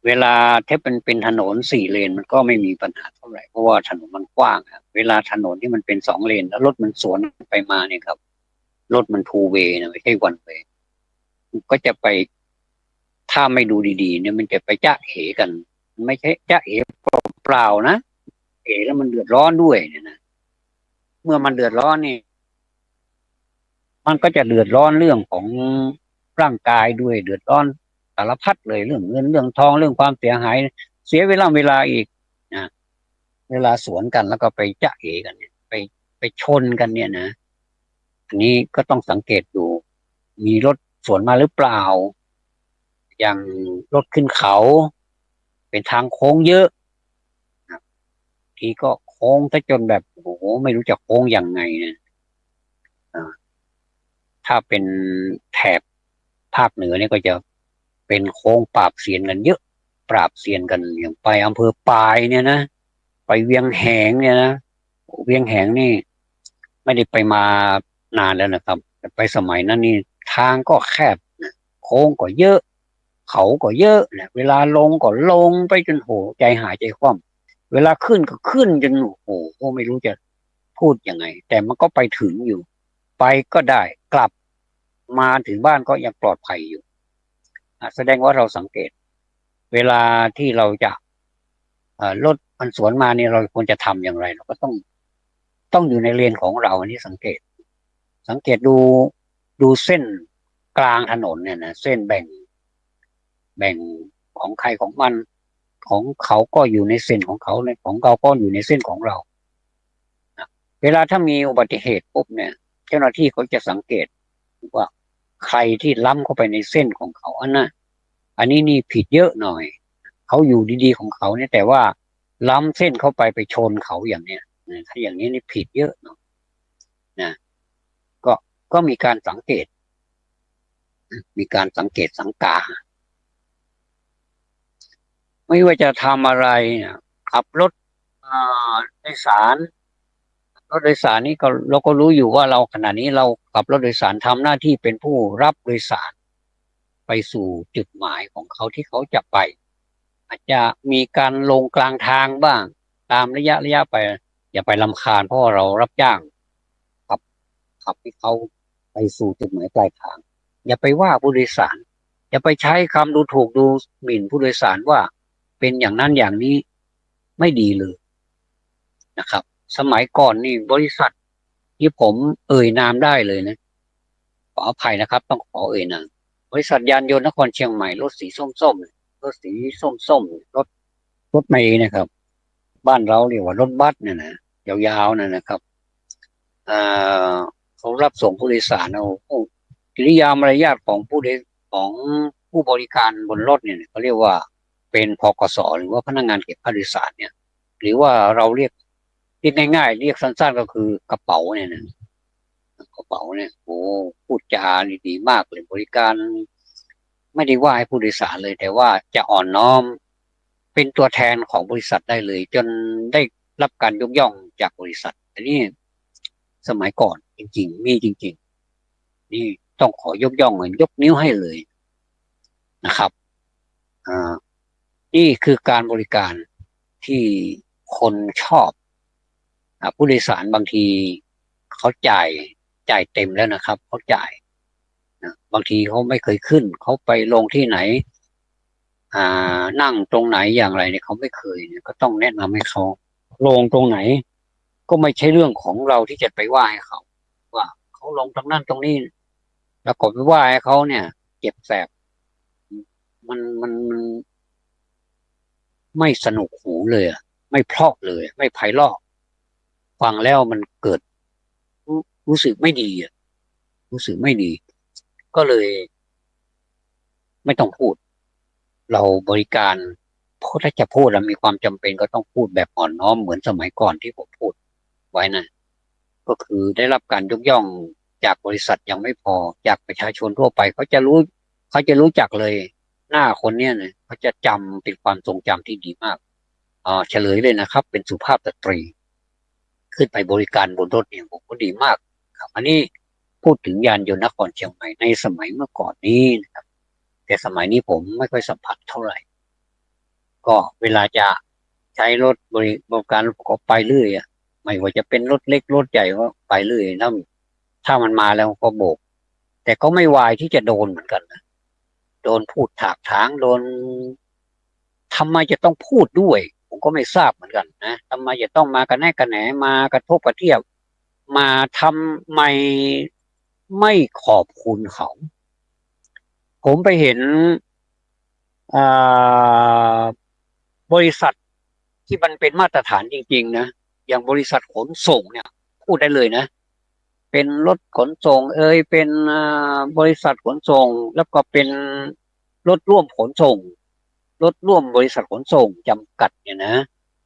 เวลาถ้าเป็นถนน4 เลนมันก็ไม่มีปัญหาเท่าไหร่เพราะว่าถนนมันกว้างเวลาถนนที่มันเป็น2 เลนแล้วรถมันสวนไปมาเนี่ยครับรถมัน2 เวย์นะไม่ใช่1 เวย์ก็จะไปถ้าไม่ดูดีๆเนี่ยมันจะไปจ๊ะเหกันไม่ใช่จ๊ะเหเปล่านะแล้วมันเดือดร้อนด้วยเนี่ยนะเมื่อมันเดือดร้อนนี่ มันก็จะเดือดร้อนเรื่องของร่างกายด้วยเดือดร้อนสารพัดเลยเรื่องเงินเรื่องทองเรื่องความเสียหายเสียเวลาอีกนะเวลาสวนกันแล้วก็ไปจ๊ะเอกันเนี่ยไปชนกันเนี่ยนะอันนี้ก็ต้องสังเกตดูมีรถสวนมาหรือเปล่าอย่างรถขึ้นเขาเป็นทางโค้งเยอะนะทีก็โค้งซะจนแบบโอ้โหไม่รู้จะโค้งยังไงเนี่ยอ่าถ้าเป็นแถบภาคเหนือเนี่ยก็จะเป็นโค้งปราบเซียนกันเยอะปราบเซียนกันอย่างไปอำเภอปายเนี่ยนะไปเวียงแหงเนี่ยนะเวียงแหงนี่ไม่ได้ไปมานานแล้วนะครับแต่ไปสมัยนั้นนี่ทางก็แคบนะโค้งก็เยอะเขาก็เยอะนะเวลาลงก็ลงไปจนโหใจหายใจคว่ำเวลาขึ้นก็ขึ้นจนโอ้โหไม่รู้จะพูดยังไงแต่มันก็ไปถึงอยู่ไปก็ได้กลับมาถึงบ้านก็ยังปลอดภัยอยู่แสดงว่าเราสังเกตเวลาที่เราจะรถมันสวนมาเนี่ยเราควรจะทำอย่างไรเราก็ต้องอยู่ในเลนของเราอันนี้สังเกตดูเส้นกลางถนนเนี่ยนะเส้นแบ่งของใครของมันของเขาก็อยู่ในเส้นของเขาในของเราก็อยู่ในเส้นของเรานะเวลาถ้ามีอุบัติเหตุปุ๊บเนี่ยเจ้าหน้าที่เขาจะสังเกตว่าใครที่ล้ำเข้าไปในเส้นของเขาอันนี้นี่ผิดเยอะหน่อยเขาอยู่ดีๆของเขาเนี่ยแต่ว่าล้ำเส้นเข้าไปชนเขาอย่างเนี้ยถ้าอย่างนี้นี่ผิดเยอะเนาะนะก็ก็มีการสังเกตสังกาไม่ว่าจะทำอะไรเนี่ยขับรถอ่โดยสารรถโดยสารนี่ก็เราก็รู้อยู่ว่าเราขณะนี้เราขับรถโดยสารทำหน้าที่เป็นผู้รับโดยสารไปสู่จุดหมายของเขาที่เขาจะไปอาจจะมีการลงกลางทางบ้างตามระยะไปอย่าไปรำคาญเพราะเรารับจ้างขับขับให้เขาไปสู่จุดหมายปลายทางอย่าไปว่าผู้โดยสารอย่าไปใช้คำดูถูกดูหมิ่นผู้โดยสารว่าเป็นอย่างนั้นอย่างนี้ไม่ดีเลยนะครับสมัยก่อนนี่บริษัทที่ผมเอ่ยนามได้เลยนะขออภัยนะครับต้องขอเอ่ยนามบริษัทยานยนต์นครเชียงใหม่รถสีส้มๆรถสีส้มๆรถเมล์นะครับบ้านเราเรียกว่ารถบัสเนี่ยนะยาวๆนะครับเอ่อเขารับส่งผู้โดยสารเอากิริยามารยาทของของผู้บริการบนรถเนี่ยเขาเรียกว่าเป็นพกสหรือว่าพนักงานเก็บค่าโดยสารเนี่ยหรือว่าเราเรียกง่ายๆเรียกสั้นๆก็คือกระเป๋าเนี่ยนะกระเป๋าเนี่ยโอ้พูดจาดีมากเลยบริการไม่ได้ว่าให้ผู้โดยสารเลยแต่ว่าจะอ่อนน้อมเป็นตัวแทนของบริษัทได้เลยจนได้รับการยกย่องจากบริษัทอันนี้สมัยก่อนจริงๆมีจริงๆนี่ต้องขอยกย่องเลยยกนิ้วให้เลยนะครับอ่านี่คือการบริการที่คนชอบผู้โดยสารบางทีเขาจ่ายเต็มแล้วนะครับเขาจ่ายนะบางทีเขาไม่เคยขึ้นเขาไปลงที่ไหนนั่งตรงไหนอย่างไรเนี่ยเขาไม่เคยเนี่ยก็ต้องแนะนำให้เขาลงตรงไหนก็ไม่ใช่เรื่องของเราที่จะไปว่าให้เขาว่าเขาลงตรงนั้นตรงนี้แล้วก็ไปว่าให้เขาเนี่ยเจ็บแสบมันไม่สนุกหูเลยอะไม่เพราะเลยไม่ไพเราะฟังแล้วมันเกิดรู้สึกไม่ดีอะรู้สึกไม่ดีก็เลยไม่ต้องพูดเราบริการเพราะถ้าจะพูดแล้วมีความจำเป็นก็ต้องพูดแบบอ่อนน้อมเหมือนสมัยก่อนที่ผมพูดไว้นะก็คือได้รับการยกย่องจากบริษัทยังไม่พอจากประชาชนทั่วไปเขาจะรู้จักเลยหน้าคนเนี้ยเนี่ยเขาจะจำเป็นความทรงจำที่ดีมากเฉลยเลยนะครับเป็นสุภาพสตรีขึ้นไปบริการบนรถเนี่ยผมก็ดีมากครับอันนี้พูดถึงยานยนต์นครเชียงใหม่ในสมัยเมื่อก่อนนี้นะครับแต่สมัยนี้ผมไม่ค่อยสัมผัสเท่าไหร่ก็เวลาจะใช้รถบริการก็ไปเรื่อยอ่ะไม่ว่าจะเป็นรถเล็กรถใหญ่ก็ไปเรื่อยถ้ามันมาแล้วก็โบกแต่ก็ไม่วายที่จะโดนเหมือนกันนะโดนพูดถากถางโดนทำไมจะต้องพูดด้วยผมก็ไม่ทราบเหมือนกันนะทำไมจะต้องมากระแนะกระแหนมากระทบกระเทียบมาทำไม ไม่ขอบคุณเขา ผมไปเห็นอ่าบริษัทที่มันเป็นมาตรฐานจริงๆนะอย่างบริษัทขนส่งเนี่ยพูดได้เลยนะเป็นรถขนส่งเป็นบริษัทขนส่งแล้วก็เป็นรถร่วมขนส่งรถร่วมบริษัทขนส่งจำกัดเนี่ยนะ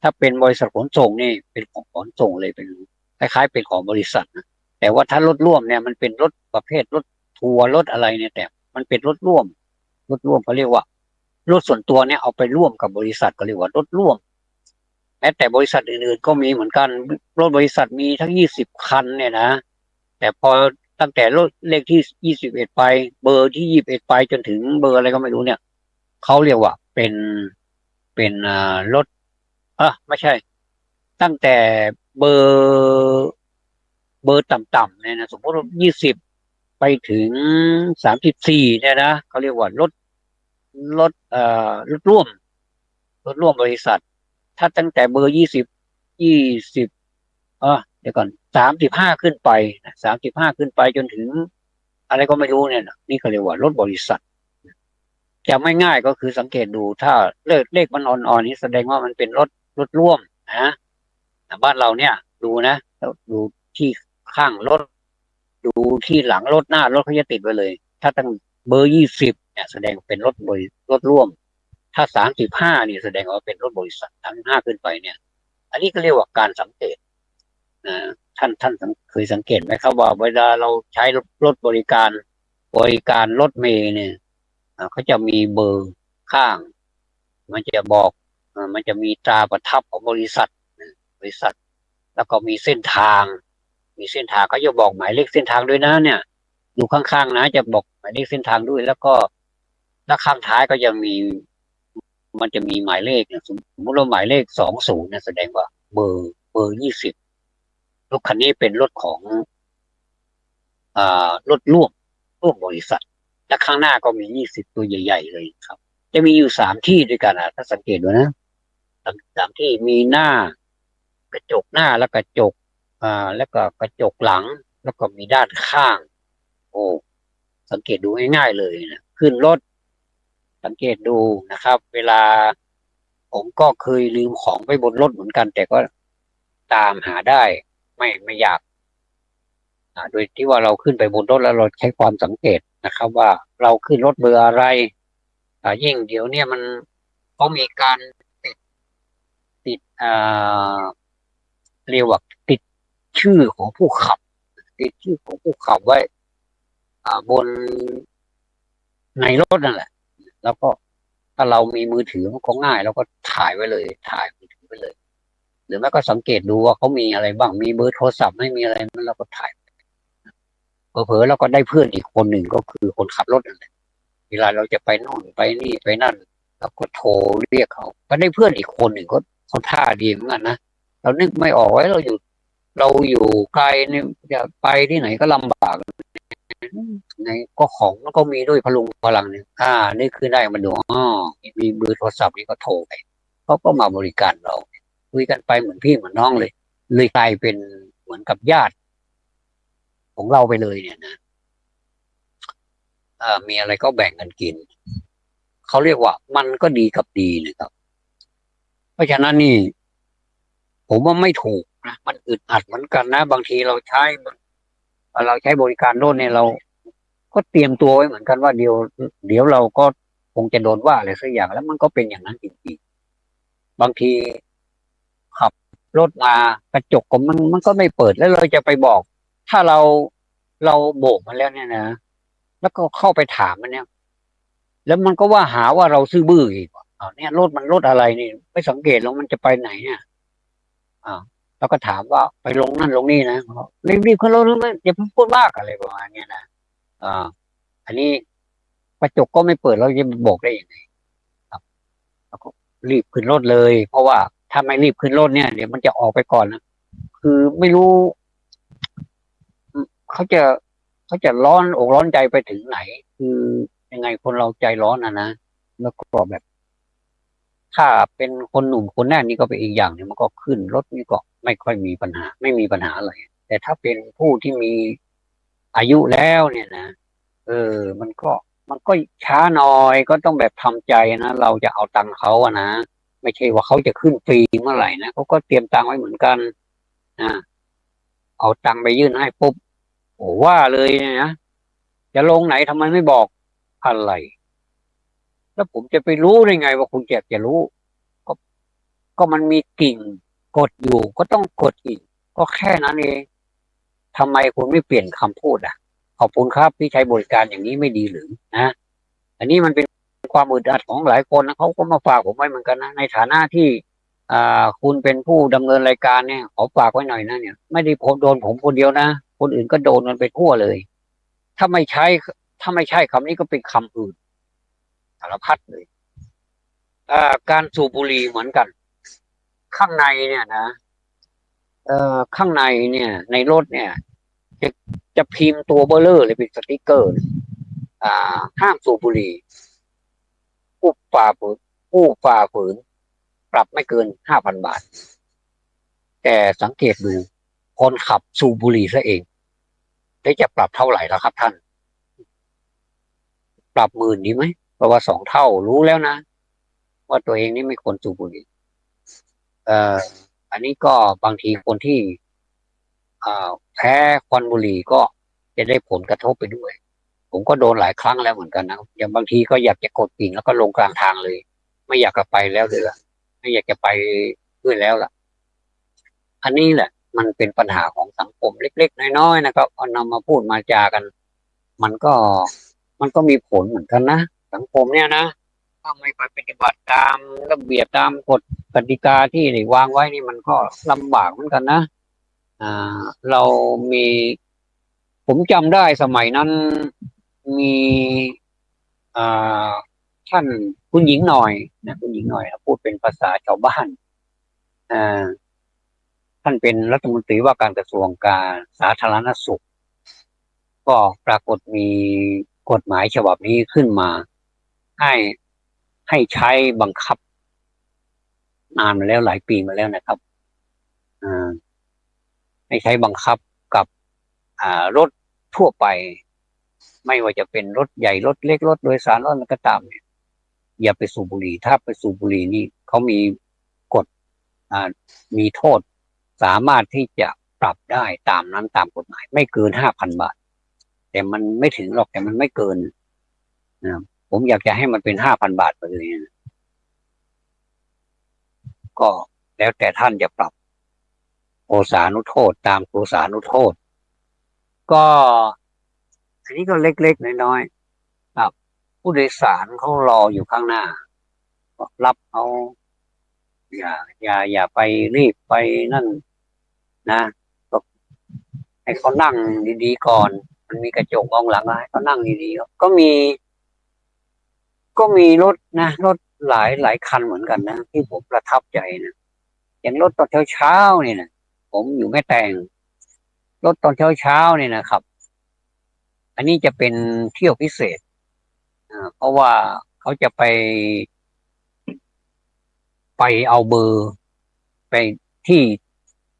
ถ้าเป็นบริษัทขนส่งนี่เป็นของขนส่งเลยเป็นคล้ายๆเป็นของบริษัทนะแต่ว่าถ้ารถร่วมเนี่ยมันเป็นรถประเภทรถทัวร์รถอะไรเนี่ยแต่มันเป็นรถร่วม รถร่วมเขาเรียกว่ารถส่วนตัวเนี่ยเอาไปร่วมกับบริษัทก็เรียกว่ารถร่วมแม้แต่บริษัทอื่นๆก็มีเหมือนกันรถบริษัทมีทั้ง20 คันเนี่ยนะแต่พอตั้งแต่รถเลขที่21ไปเบอร์ที่21ไปจนถึงเบอร์อะไรก็ไม่รู้เนี่ยเขาเรียกว่าเป็นรถไม่ใช่ตั้งแต่เบอร์เบอร์ต่ำๆเนี่ยนะสมมติว่า20ไปถึง34เนี่ยนะเขาเรียกว่ารถร่วมบริษัทถ้าตั้งแต่เบอร์ยี่สิบเดี๋ยวก่อน35ขึ้นไป35ขึ้นไปจนถึงอะไรก็ไม่รู้เนี่ยนี่เขาเรียกว่ารถบริษัทจะไม่ง่ายก็คือสังเกตดูถ้าเลขมันอ่อนๆนี้แสดงว่ามันเป็นรถร่วมนะบ้านเราเนี่ยดูนะดูที่ข้างรถดูที่หลังรถหน้ารถเขาจะติดไว้เลยถ้าตั้งเบอร์20เนี่ยแสดงเป็นรถร่วมถ้า35นี่แสดงว่าเป็นรถบริษัท35ขึ้นไปเนี่ยอันนี้ก็เรียกว่าการสังเกตนะท่านเคยสังเกตไหมครับว่าเวลาเราใช้รถบริการรถเมล์เนี่ยเขาจะมีเบอร์ข้างมันจะบอกมันจะมีตราประทับของบริษัทแล้วก็มีเส้นทางเขาจะบอกหมายเลขเส้นทางด้วยนะเนี่ยอยู่ข้างๆนะจะบอกหมายเลขเส้นทางด้วยแล้วก็แล้วข้างท้ายก็จะมีมันจะมีหมายเลขเนี่ยสมมติว่าหมายเลข20เนี่ยแสดงว่าเบอร์20รถคันนี้เป็นรถของรถร่วมบริษัทและข้างหน้าก็มี20ตัวใหญ่ๆเลยครับจะมีอยู่3 ที่ด้วยกันถ้าสังเกตดูนะสามที่มีหน้ากระจกหน้าแล้วกระจกแล้วก็กระจกหลังแล้วก็มีด้านข้างโอ้สังเกตดูง่ายๆเลยนะขึ้นรถสังเกตดูนะครับเวลาผมก็เคยลืมของไปบนรถเหมือนกันแต่ก็ตามหาได้ไม่ยากโดยที่ว่าเราขึ้นไปบนรถแล้วเราใช้ความสังเกตนะครับว่าเราขึ้นรถเบอร์อะไรยิ่งเดี๋ยวเนี้มันเขามีการติดติดเรียกว่าติดชื่อของผู้ขับติดชื่อของผู้ขับไว้บนในรถนั่นแหละแล้วก็ถ้าเรามีมือถือมันก็ง่ายเราก็ถ่ายไว้เลยถ่ายมือถือไว้เลยหรือแม้ก็สังเกตดูว่าเขามีอะไรบ้างมีเบอร์โทรศัพท์ไม่มีอะไรมันเราก็ถ่ายเผลอๆเราก็ได้เพื่อนอีกคนหนึ่งก็คือคนขับรถนั่นแหละเวลาเราจะไปโน่นไปนี่ไปนั่นเราก็โทรเรียกเขาก็ได้เพื่อนอีกคนหนึ่งเขาท่าดีเหมือนกันนะเรานึกไม่ออกไว้เราอยู่ไกลเนี่ยจะไปที่ไหนก็ลำบากในก็ของมันก็มีด้วยพลุงพลังเนี่ยนี่คือได้มาดูมีเบอร์โทรศัพท์นี่ก็โทรไปเขาก็มาบริการเราคุยกันไปเหมือนพี่เหมือนน้องเลยกลายเป็นเหมือนกับญาติของเราไปเลยเนี่ยนะมีอะไรก็แบ่งกันกินเขาเรียกว่ามันก็ดีกับดีนะครับเพราะฉะนั้นนี่ผมว่าไม่ถูกนะมันอึดอัดเหมือนกันนะบางทีเราใช้บริการโน่นเนี่ยเราก็เตรียมตัวไว้เหมือนกันว่าเดี๋ยวเราก็คงจะโดนว่าอะไรสักอย่างแล้วมันก็เป็นอย่างนั้นจริงๆบางทีขับรถมากระจกมันก็ไม่เปิดแล้วเราจะไปบอกถ้าเราโบกมันแล้วเนี่ยนะแล้วก็เข้าไปถามมันเนี่ยแล้วมันก็ว่าหาว่าเราซื่อบื้ออีกเนี่ยรถอะไรนี่ไม่สังเกตแล้วมันจะไปไหนเนี่ยเราก็ถามว่าไปลงนั่นลงนี่นะรีบขึ้นรถหรือไม่อย่าเพิ่งพูดมากอะไรประมาณเนี้ยนะอ่าอันนี้กระจกก็ไม่เปิดเราจะบอกได้ยังไงครับเราก็รีบขึ้นรถเลยเพราะว่าถ้าไม่รีบขึ้นรถเนี่ยเดี๋ยวมันจะออกไปก่อนนะคือไม่รู้เขาจะเขาจะร้อนอกร้อนใจไปถึงไหนคือยังไงคนเราใจร้อนนะแล้วก็แบบถ้าเป็นคนหนุ่มคนแน่นนี่ก็เป็นอีกอย่างหนึ่งมันก็ขึ้นรถนี่ก็ไม่ค่อยมีปัญหาไม่มีปัญหาอะไรแต่ถ้าเป็นผู้ที่มี อายุแล้วเนี่ยนะมันก็ช้าหน่อยก็ต้องแบบทำใจนะเราจะเอาตังค์เขาอะนะไม่ใช่ว่าเขาจะขึ้นฟรีเมื่อไหร่นะเขาก็เตรียมตังค์ไว้เหมือนกันนะเอาตังค์ไปยื่นให้ปุ๊บโอ้ว่าเลยเนี่ยนะจะลงไหนทำไมไม่บอกอะไรแล้วผมจะไปรู้ได้ไงว่าคุณจะรู้ก็ก็มันมีกิ่งกดอยู่ก็ต้องกดอีกก็แค่นั้นเองทำไมคุณไม่เปลี่ยนคำพูดอ่ะขอบคุณครับที่ใช้บริการอย่างนี้ไม่ดีหรือนะอันนี้มันเป็นความอึดอัดของหลายคนนะเขาก็มาฝากผมไว้เหมือนกันนะในฐานะที่คุณเป็นผู้ดำเนินรายการเนี่ยขอฝากไว้หน่อยนะเนี่ยไม่ได้ผมโดนผมคนเดียวนะคนอื่นก็โดนกันไปทั่วเลยถ้าไม่ใช้ถ้าไม่ใช่คำนี้ก็เป็นคำอื่นสารพัดเลยการสูบบุหรี่เหมือนกันข้างในเนี่ยนะข้างในเนี่ยในรถเนี่ยจะจะพิมพ์ตัวเบลเลอร์เลยเป็นสติกเกอร์ห้ามสูบบุหรี่ผู้ฝ่าฝืนผู้ฝ่าฝืนปรับไม่เกิน5,000 บาทแต่สังเกตดูคนขับสูบบุหรี่ซะเองได้จะปรับเท่าไหร่แล้วครับท่านปรับ10,000ดีไหมเพราะว่า2 เท่ารู้แล้วนะว่าตัวเองนี่ไม่ควรสูบบุหรี่เอ่ออันนี้ก็บางทีคนที่แพ้ควันบุหรี่ก็จะได้ผลกระทบไปด้วย ผมก็โดนหลายครั้งแล้วเหมือนกันนะอย่างบางทีก็อยากจะกดกิ่งแล้วก็ลงกลางทางเลยไม่อยากจะไปแล้วเลยไม่อยากจะไปด้วยแล้วล่ะอันนี้แหละมันเป็นปัญหาของสังคมเล็กๆน้อยๆนะครับเอานำมาพูดมาจากันมันก็มันก็มีผลเหมือนกันนะสังคมเนี่ยนะถ้าไม่ไปปฏิบัติตามระเบียบตามกฎกติกาที่ได้วางไว้นี่มันก็ลำบากเหมือนกันนะอ่เรามีผมจำได้สมัยนั้นมีอ่าท่านคุณหญิงหน่อยนะคุณหญิงหน่อยพูดเป็นภาษาชาวบ้านอ่าท่านเป็นรัฐมนตรีว่าการกระทรวงการสาธารณสุขก็ปรากฏมีกฎหมายฉบับนี้ขึ้นมาให้ให้ใช้บังคับนานมาแล้วหลายปีมาแล้วนะครับอ่าให้ใช้บังคับกับรถทั่วไปไม่ว่าจะเป็นรถใหญ่รถเล็กรถโดยสารรถอะไรก็ตามเนี่ย อย่าไปสูบบุหรี่ถ้าไปสูบบุหรี่นี่เขามีกฎอ่ามีโทษสามารถที่จะปรับได้ตามนั้นตามกฎหมายไม่เกิน5,000 บาทแต่มันไม่ถึงหรอกแต่มันไม่เกินนะผมอยากจะให้มันเป็น5,000 บาทไปเลยนะก็แล้วแต่ท่านจะปรับโอสานุโทษตามโอสานุโทษก็อันนี้ก็เล็กๆน้อยๆครับผู้โดยสารเขารออยู่ข้างหน้าก็รับเขาอย่าไปรีบไปนั่นนะก็ให้เขานั่งดีๆก่อนมันมีกระจกมองหลังให้เขานั่งดีๆก็มีรถนะรถหลายคันเหมือนกันนะที่ผมประทับใจนะอย่างรถตอนเช้าเนี่ยนะผมอยู่แม่แตงรถตอนเช้าเนี่ยนะครับอันนี้จะเป็นเที่ยวพิเศษเพราะว่าเขาจะไปเอาเบอร์ไปที่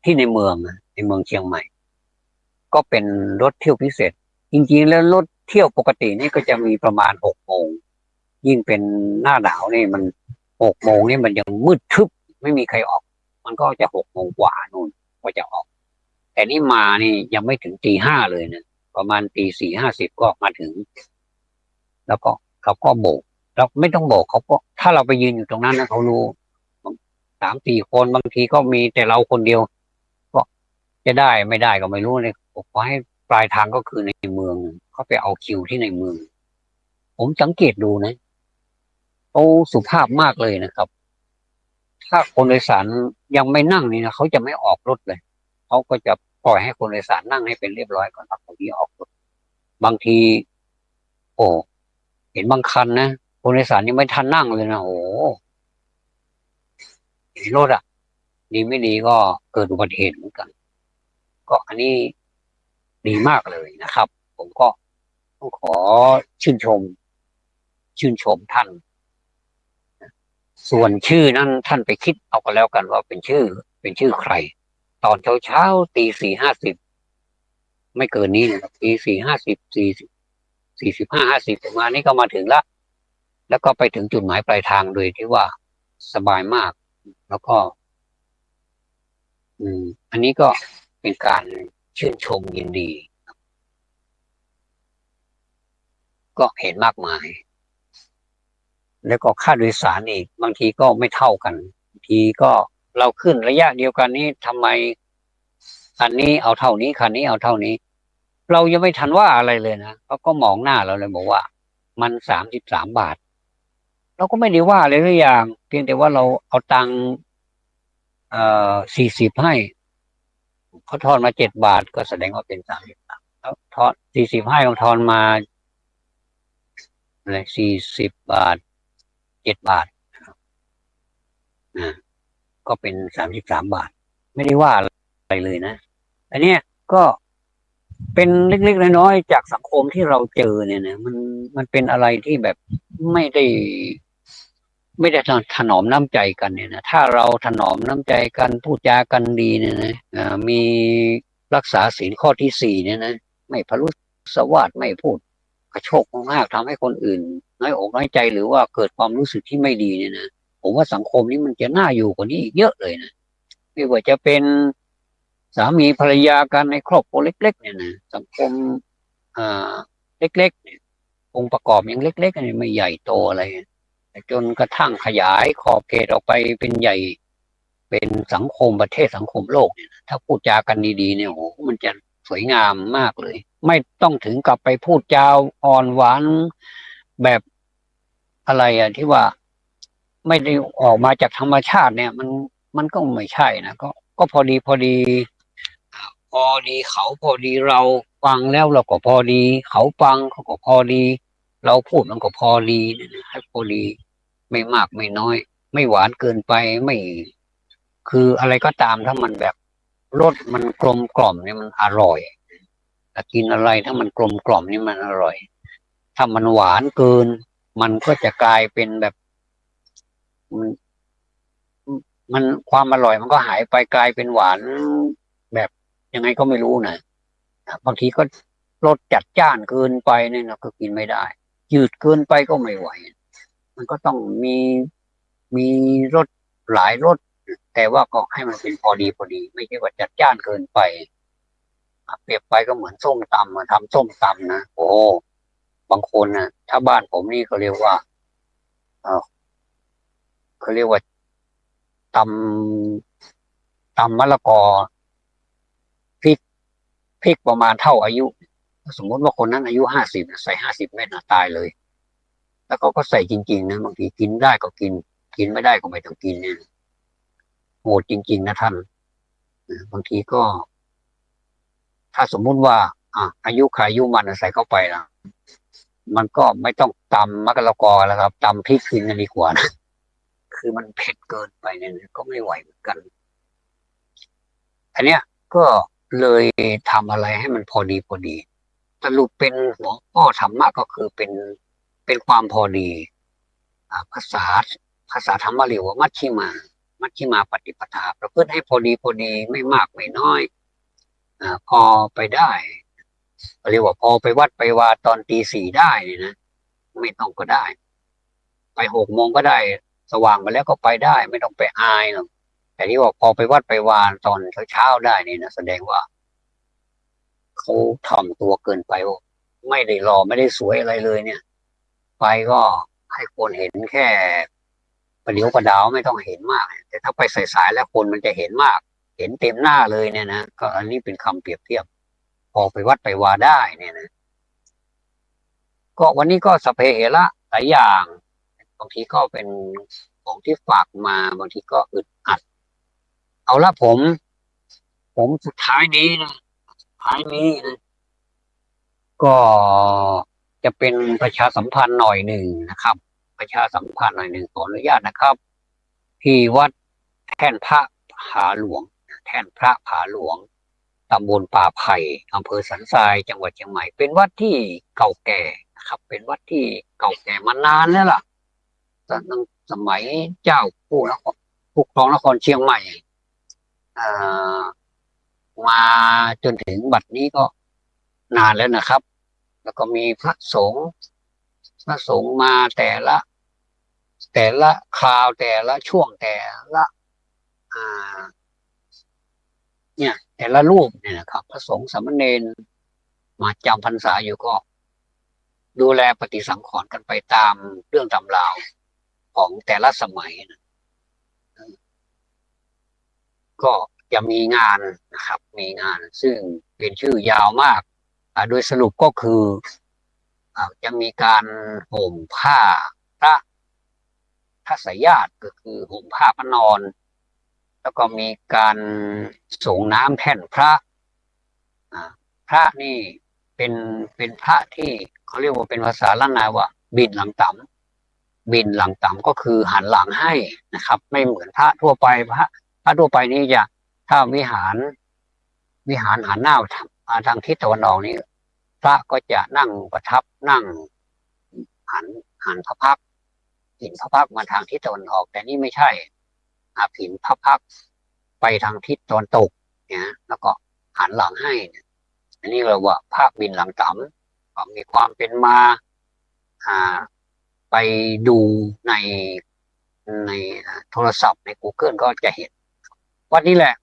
ที่ในเมืองในเมืองเชียงใหม่ ก็เป็นรถเที่ยวพิเศษจริงๆแล้วรถเที่ยวปกตินี่ก็จะมีประมาณ6 โมงยิ่งเป็นหน้าหนาวนี่มัน6 โมงนี่มันยังมืดทึบไม่มีใครออกมันก็จะ6 โมงกว่านู่นก็จะออกแต่นี่มานี่ยังไม่ถึงตี 5เลยนะประมาณตี 4:50ก็มาถึงแล้วก็เขาก็โบกเราไม่ต้องโบกเขาก็ถ้าเราไปยืนอยู่ตรงนั้นนะเขารู้3-4 คนบางทีก็มีแต่เราคนเดียวก็จะได้ไม่ได้ก็ไม่รู้เลยขอให้ปลายทางก็คือในเมืองเขาไปเอาคิวที่ในเมืองผมสังเกตดูนะเขาสุภาพมากเลยนะครับถ้าคนโดยสารยังไม่นั่งนี่นะเขาจะไม่ออกรถเลยเขาก็จะปล่อยให้คนโดยสารนั่งให้เป็นเรียบร้อยก่อนครับบางทีออกรถบางทีโอ้เห็นบางคันนะคนโดยสารยังไม่ทันนั่งเลยนะโอ้เห็นรถอ่ะดีไม่ดีก็เกิดอุบัติเหตุเหมือนกันก็อันนี้ดีมากเลยนะครับผมก็ต้องขอชื่นชมท่านส่วนชื่อนั้นท่านไปคิดเอากันแล้วกันว่าเป็นชื่อใครตอนเช้าตี 4:50 ไม่เกินนี้นะครับปี45 50ประมาณนี้ก็มาถึงละแล้วก็ไปถึงจุดหมายปลายทางโดยที่ว่าสบายมากแล้วก็อันนี้ก็เป็นการชื่นชมยินดีก็เห็นมากมายแล้วก็ค่าโดยสารอีกบางทีก็ไม่เท่ากันบางทีก็เราขึ้นระยะเดียวกันนี้ทำไมคันนี้เอาเท่านี้คันนี้เอาเท่านี้เรายังไม่ทันว่าอะไรเลยนะเขาก็มองหน้าเราเลยบอกว่ามัน33 บาทเราก็ไม่ได้ว่าเลยทุกอย่างเพียงแต่ว่าเราเอาตังค์40ให้เขาทอนมา7 บาทก็แสดงว่าเป็น33แล้วทอน40ให้เขาทอนมาอะไร40 บาท7 บาทนะก็เป็น33 บาทไม่ได้ว่าอะไรเลยนะอันเนี้ยก็เป็นเล็กๆน้อยๆจากสังคมที่เราเจอเนี่ยนะมันเป็นอะไรที่แบบไม่ได้ไม่ได้ถนอมน้ำใจกันเนี่ยนะถ้าเราถนอมน้ำใจกันพูดจากันดีเนี่ยนะมีรักษาศีลข้อที่4เนี่ยนะไม่พรุสวาทไม่พูดกระโชกมากทำให้คนอื่นน้อยอกน้อยใจหรือว่าเกิดความรู้สึกที่ไม่ดีเนี่ยนะผมว่าสังคมนี้มันจะน่าอยู่กว่านี้อีกเยอะเลยนะไม่ว่าจะเป็นสามีภรรยากันในครอบครัวเล็กๆเนี่ยนะสังคมอ่าเล็กๆเนี่ยองค์ประกอบยังเล็กๆเนี่ยไม่ใหญ่โตอะไรจนกระทั่งขยายขอบเขตออกไปเป็นใหญ่เป็นสังคมประเทศสังคมโลกเนี่ยถ้าพูดจากันดีๆเนี่ยโอ้โหมันจะสวยงามมากเลยไม่ต้องถึงกับไปพูดจาอ่อนหวานแบบอะไรอ่ะที่ว่าไม่ได้ออกมาจากธรรมชาติเนี่ยมันก็ไม่ใช่นะก็พอดีพอดีพอดีเขาพอดีเราฟังแล้วเราก็พอดีเขาฟังเขาก็พอดีเราพูดมันก็พอดีให้พอดีไม่มากไม่น้อยไม่หวานเกินไปไม่คืออะไรก็ตามถ้ามันแบบรสมันกลมกล่อมเนี่ยมันอร่อยแต่กินอะไรถ้ามันกลมกล่อมนี่มันอร่อยถ้ามันหวานเกินมันก็จะกลายเป็นแบบมันมันความอร่อยมันก็หายไปกลายเป็นหวานแบบยังไงก็ไม่รู้นะบางทีก็รสจัดจ้านเกินไปเนี่ยเราก็กินไม่ได้จืดเกินไปก็ไม่ไหวมันก็ต้องมีรสหลายรสแต่ว่าก็ให้มันเป็นพอดีพอดีไม่ใช่ว่าจัดจ้านเกินไปเปรียบไปก็เหมือนส้มตำมาทำส้มตำนะโอ้บางคนนะถ้าบ้านผมนี่เขาเรียกว่าเออเขาเรียกว่าตตำมะละกอพริกพริกประมาณเท่าอายุสมมติว่าคนนั้นอายุ50ใส่50 เม็ดนะตายเลยแล้วก็ใส่จริงๆนะบางทีกินได้ก็กินกินไม่ได้ก็ไม่ต้องกินเนี่ยโหดจริงๆนะท่านบางทีก็ถ้าสมมุติว่าอายุใครอายุมันใส่เข้าไปนะมันก็ไม่ต้องตำมะละกอแล้วครับตำพริกกินกันดีกว่านะคือมันเผ็ดเกินไปเนี่ยก็ไม่ไหวเหมือนกันอันเนี้ยก็เลยทำอะไรให้มันพอดีพอดีสรุปเป็นหัวข้อธรรมะก็คือเป็นความพอดีภาษาธรรมะเรียกว่ามัชฌิมาปฏิปทาประพฤติให้พอดีพอดีไม่มากไม่น้อยพอไปได้เรียกว่าพอไปวัดไปวาตอนตี 4ได้นี่นะไม่ต้องก็ได้ไป6 โมงก็ได้สว่างไปแล้วก็ไปได้ไม่ต้องไปอายหรอกแต่ที่ว่าพอไปวัดไปวาตอนเช้าได้นี่นะแสดงว่าเขาถ่อมตัวเกินไปว่าไม่ได้หล่อไม่ได้สวยอะไรเลยเนี่ยไปก็ให้คนเห็นแค่ประเดี๋ยวประดาวไม่ต้องเห็นมากแต่ถ้าไปสายๆแล้วคนมันจะเห็นมากเห็นเต็มหน้าเลยเนี่ยนะก็อันนี้เป็นคำเปรียบเทียบพอไปวัดไปวาได้เนี่ยนะก็วันนี้ก็สพเปเหระหลายอย่างบางทีก็เป็นของที่ฝากมาบางทีก็อึดอัดเอาละผมสุดท้ายนี้นะท้ายนี้นะก็จะเป็นประชาสัมพันธ์หน่อยหนึ่งนะครับประชาสัมพันธ์หน่อยหนึ่งขออนุญาตนะครับที่วัดแท่นพระผาหลวงแท่นพระผาหลวงตำบลป่าไผ่อำเภอสันทรายจังหวัดเชียงใหม่เป็นวัดที่เก่าแก่นะครับเป็นวัดที่เก่าแก่มานานแล้วล่ะตั้งสมัยเจ้าผู้ครองนครเชียงใหม่มาจนถึงบัดนี้ก็ นานแล้วนะครับแล้วก็มีพระสงฆ์มาแต่ละคราวแต่ละช่วงแต่ละอ่าเนี่ยแต่ละรูปเนี่ยนะครับพระสงฆ์สามเณรมาจำพรรษาอยู่ก็ดูแลปฏิสังขรณ์กันไปตามเรื่องตำราวของแต่ละสมัยนะก็จะมีงานนะครับมีงานซึ่งเป็นชื่อยาวมากโดยสรุปก็คือจะมีการห่มผ้าพระสายญาติก็คือห่มผ้าพระนอนแล้วก็มีการส่งน้ำแท่นพระอ่าพระนี่เป็นเป็นพระที่เขาเรียกว่าเป็นภาษาล้านนาว่าบินหลังต่ำบินหลังต่ำก็คือหันหลังให้นะครับไม่เหมือนพระทั่วไปพระทั่วไปนี่จะถ้าวิหารหันหน้าทางทิศตะวันออกนี่พระก็จะนั่งประทับนั่งหันหันพระพักตร์หินพระพักตร์มาทางทิศตะวันออกแต่นี่ไม่ใช่หินพระพักตร์ไปทางทิศตะวันตกเนี่ยแล้วก็หันหลังให้อันนี้เราว่าพระบินหลังต่ำก็มีความเป็นมาอ่าไปดูในในโทรศัพท์ใน Google ก็จะเห็นวัดนี้แหละ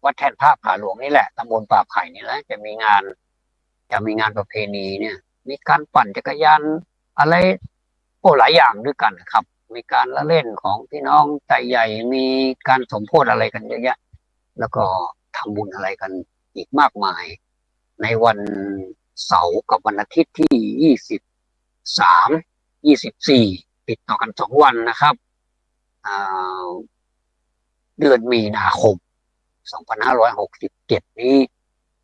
วัดแท่นพระผาหลวงนี่แหละตำบลป่าไผ่นี่แหละจะมีงานประเพณีเนี่ยมีการปั่นจักรยานอะไรหลายอย่างด้วยกันครับมีการละเล่นของพี่น้องใจใหญ่มีการสมโภชอะไรกันเยอะแยะแล้วก็ทำบุญอะไรกันอีกมากมายในวันเสาร์กับวันอาทิตย์ที่23 24ติดต่อกัน2 วันนะครับเดือนมีนาคม2567นี้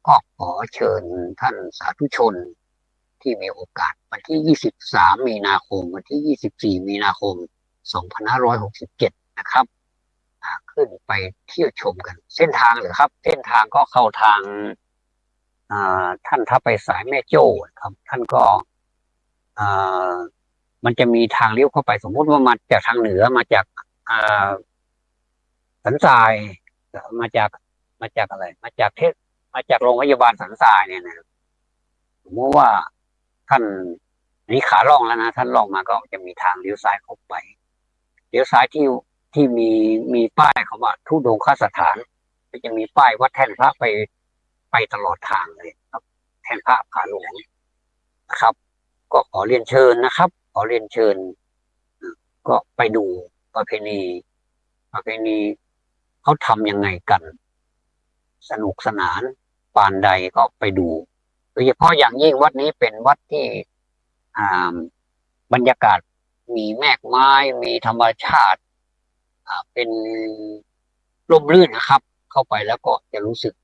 ก็ขอเชิญท่านสาธุชนที่มีโอกาสวันที่23มีนาคมวันที่24มีนาคม2567นะครับขึ้นไปเที่ยวชมกันเส้นทางเหรอครับเส้นทางก็เข้าทางท่านถ้าไปสายแม่โจ้ครับท่านก็มันจะมีทางเลี้ยวเข้าไปสมมุติว่ามาจากทางเหนือมาจากสันทรายมาจากอะไรมาจากโรงพยาบาลสันทรายเนี่ยนะสมมติว่าท่านนี่ขาล่องแล้วนะท่านล่องมาก็จะมีทางเลี้ยวซ้ายเข้าไปเลี้ยวซ้ายที่มีป้ายเขาว่าทุดงคสถานก็จะมีป้ายวัดแท่นพระไปตลอดทางเลยครับแท่นพระผาหลวงนะครับก็ขอเรียนเชิญนะครับขอเรียนเชิญก็ไปดูประเพณีเขาทำยังไงกันสนุกสนานปานใดก็ไปดูโดยเฉพาะอย่างยิ่งวัดนี้เป็นวัดที่บรรยากาศมีแมกไม้มีธรรมชาติเป็นร่มรื่นนะครับเข้าไปแล้วก็จะรู้สึก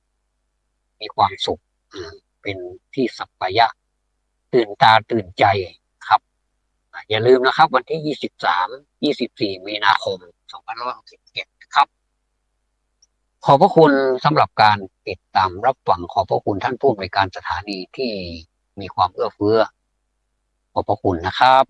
มีความสุขเป็นที่สัปปายะตื่นตาตื่นใจครับอย่าลืมนะครับวันที่23-24มีนาคม2567ครับขอบพระคุณสำหรับการติดตามรับฟังขอบพระคุณท่านผู้อำนวยการสถานีที่มีความเอื้อเฟื้อขอบพระคุณนะครับ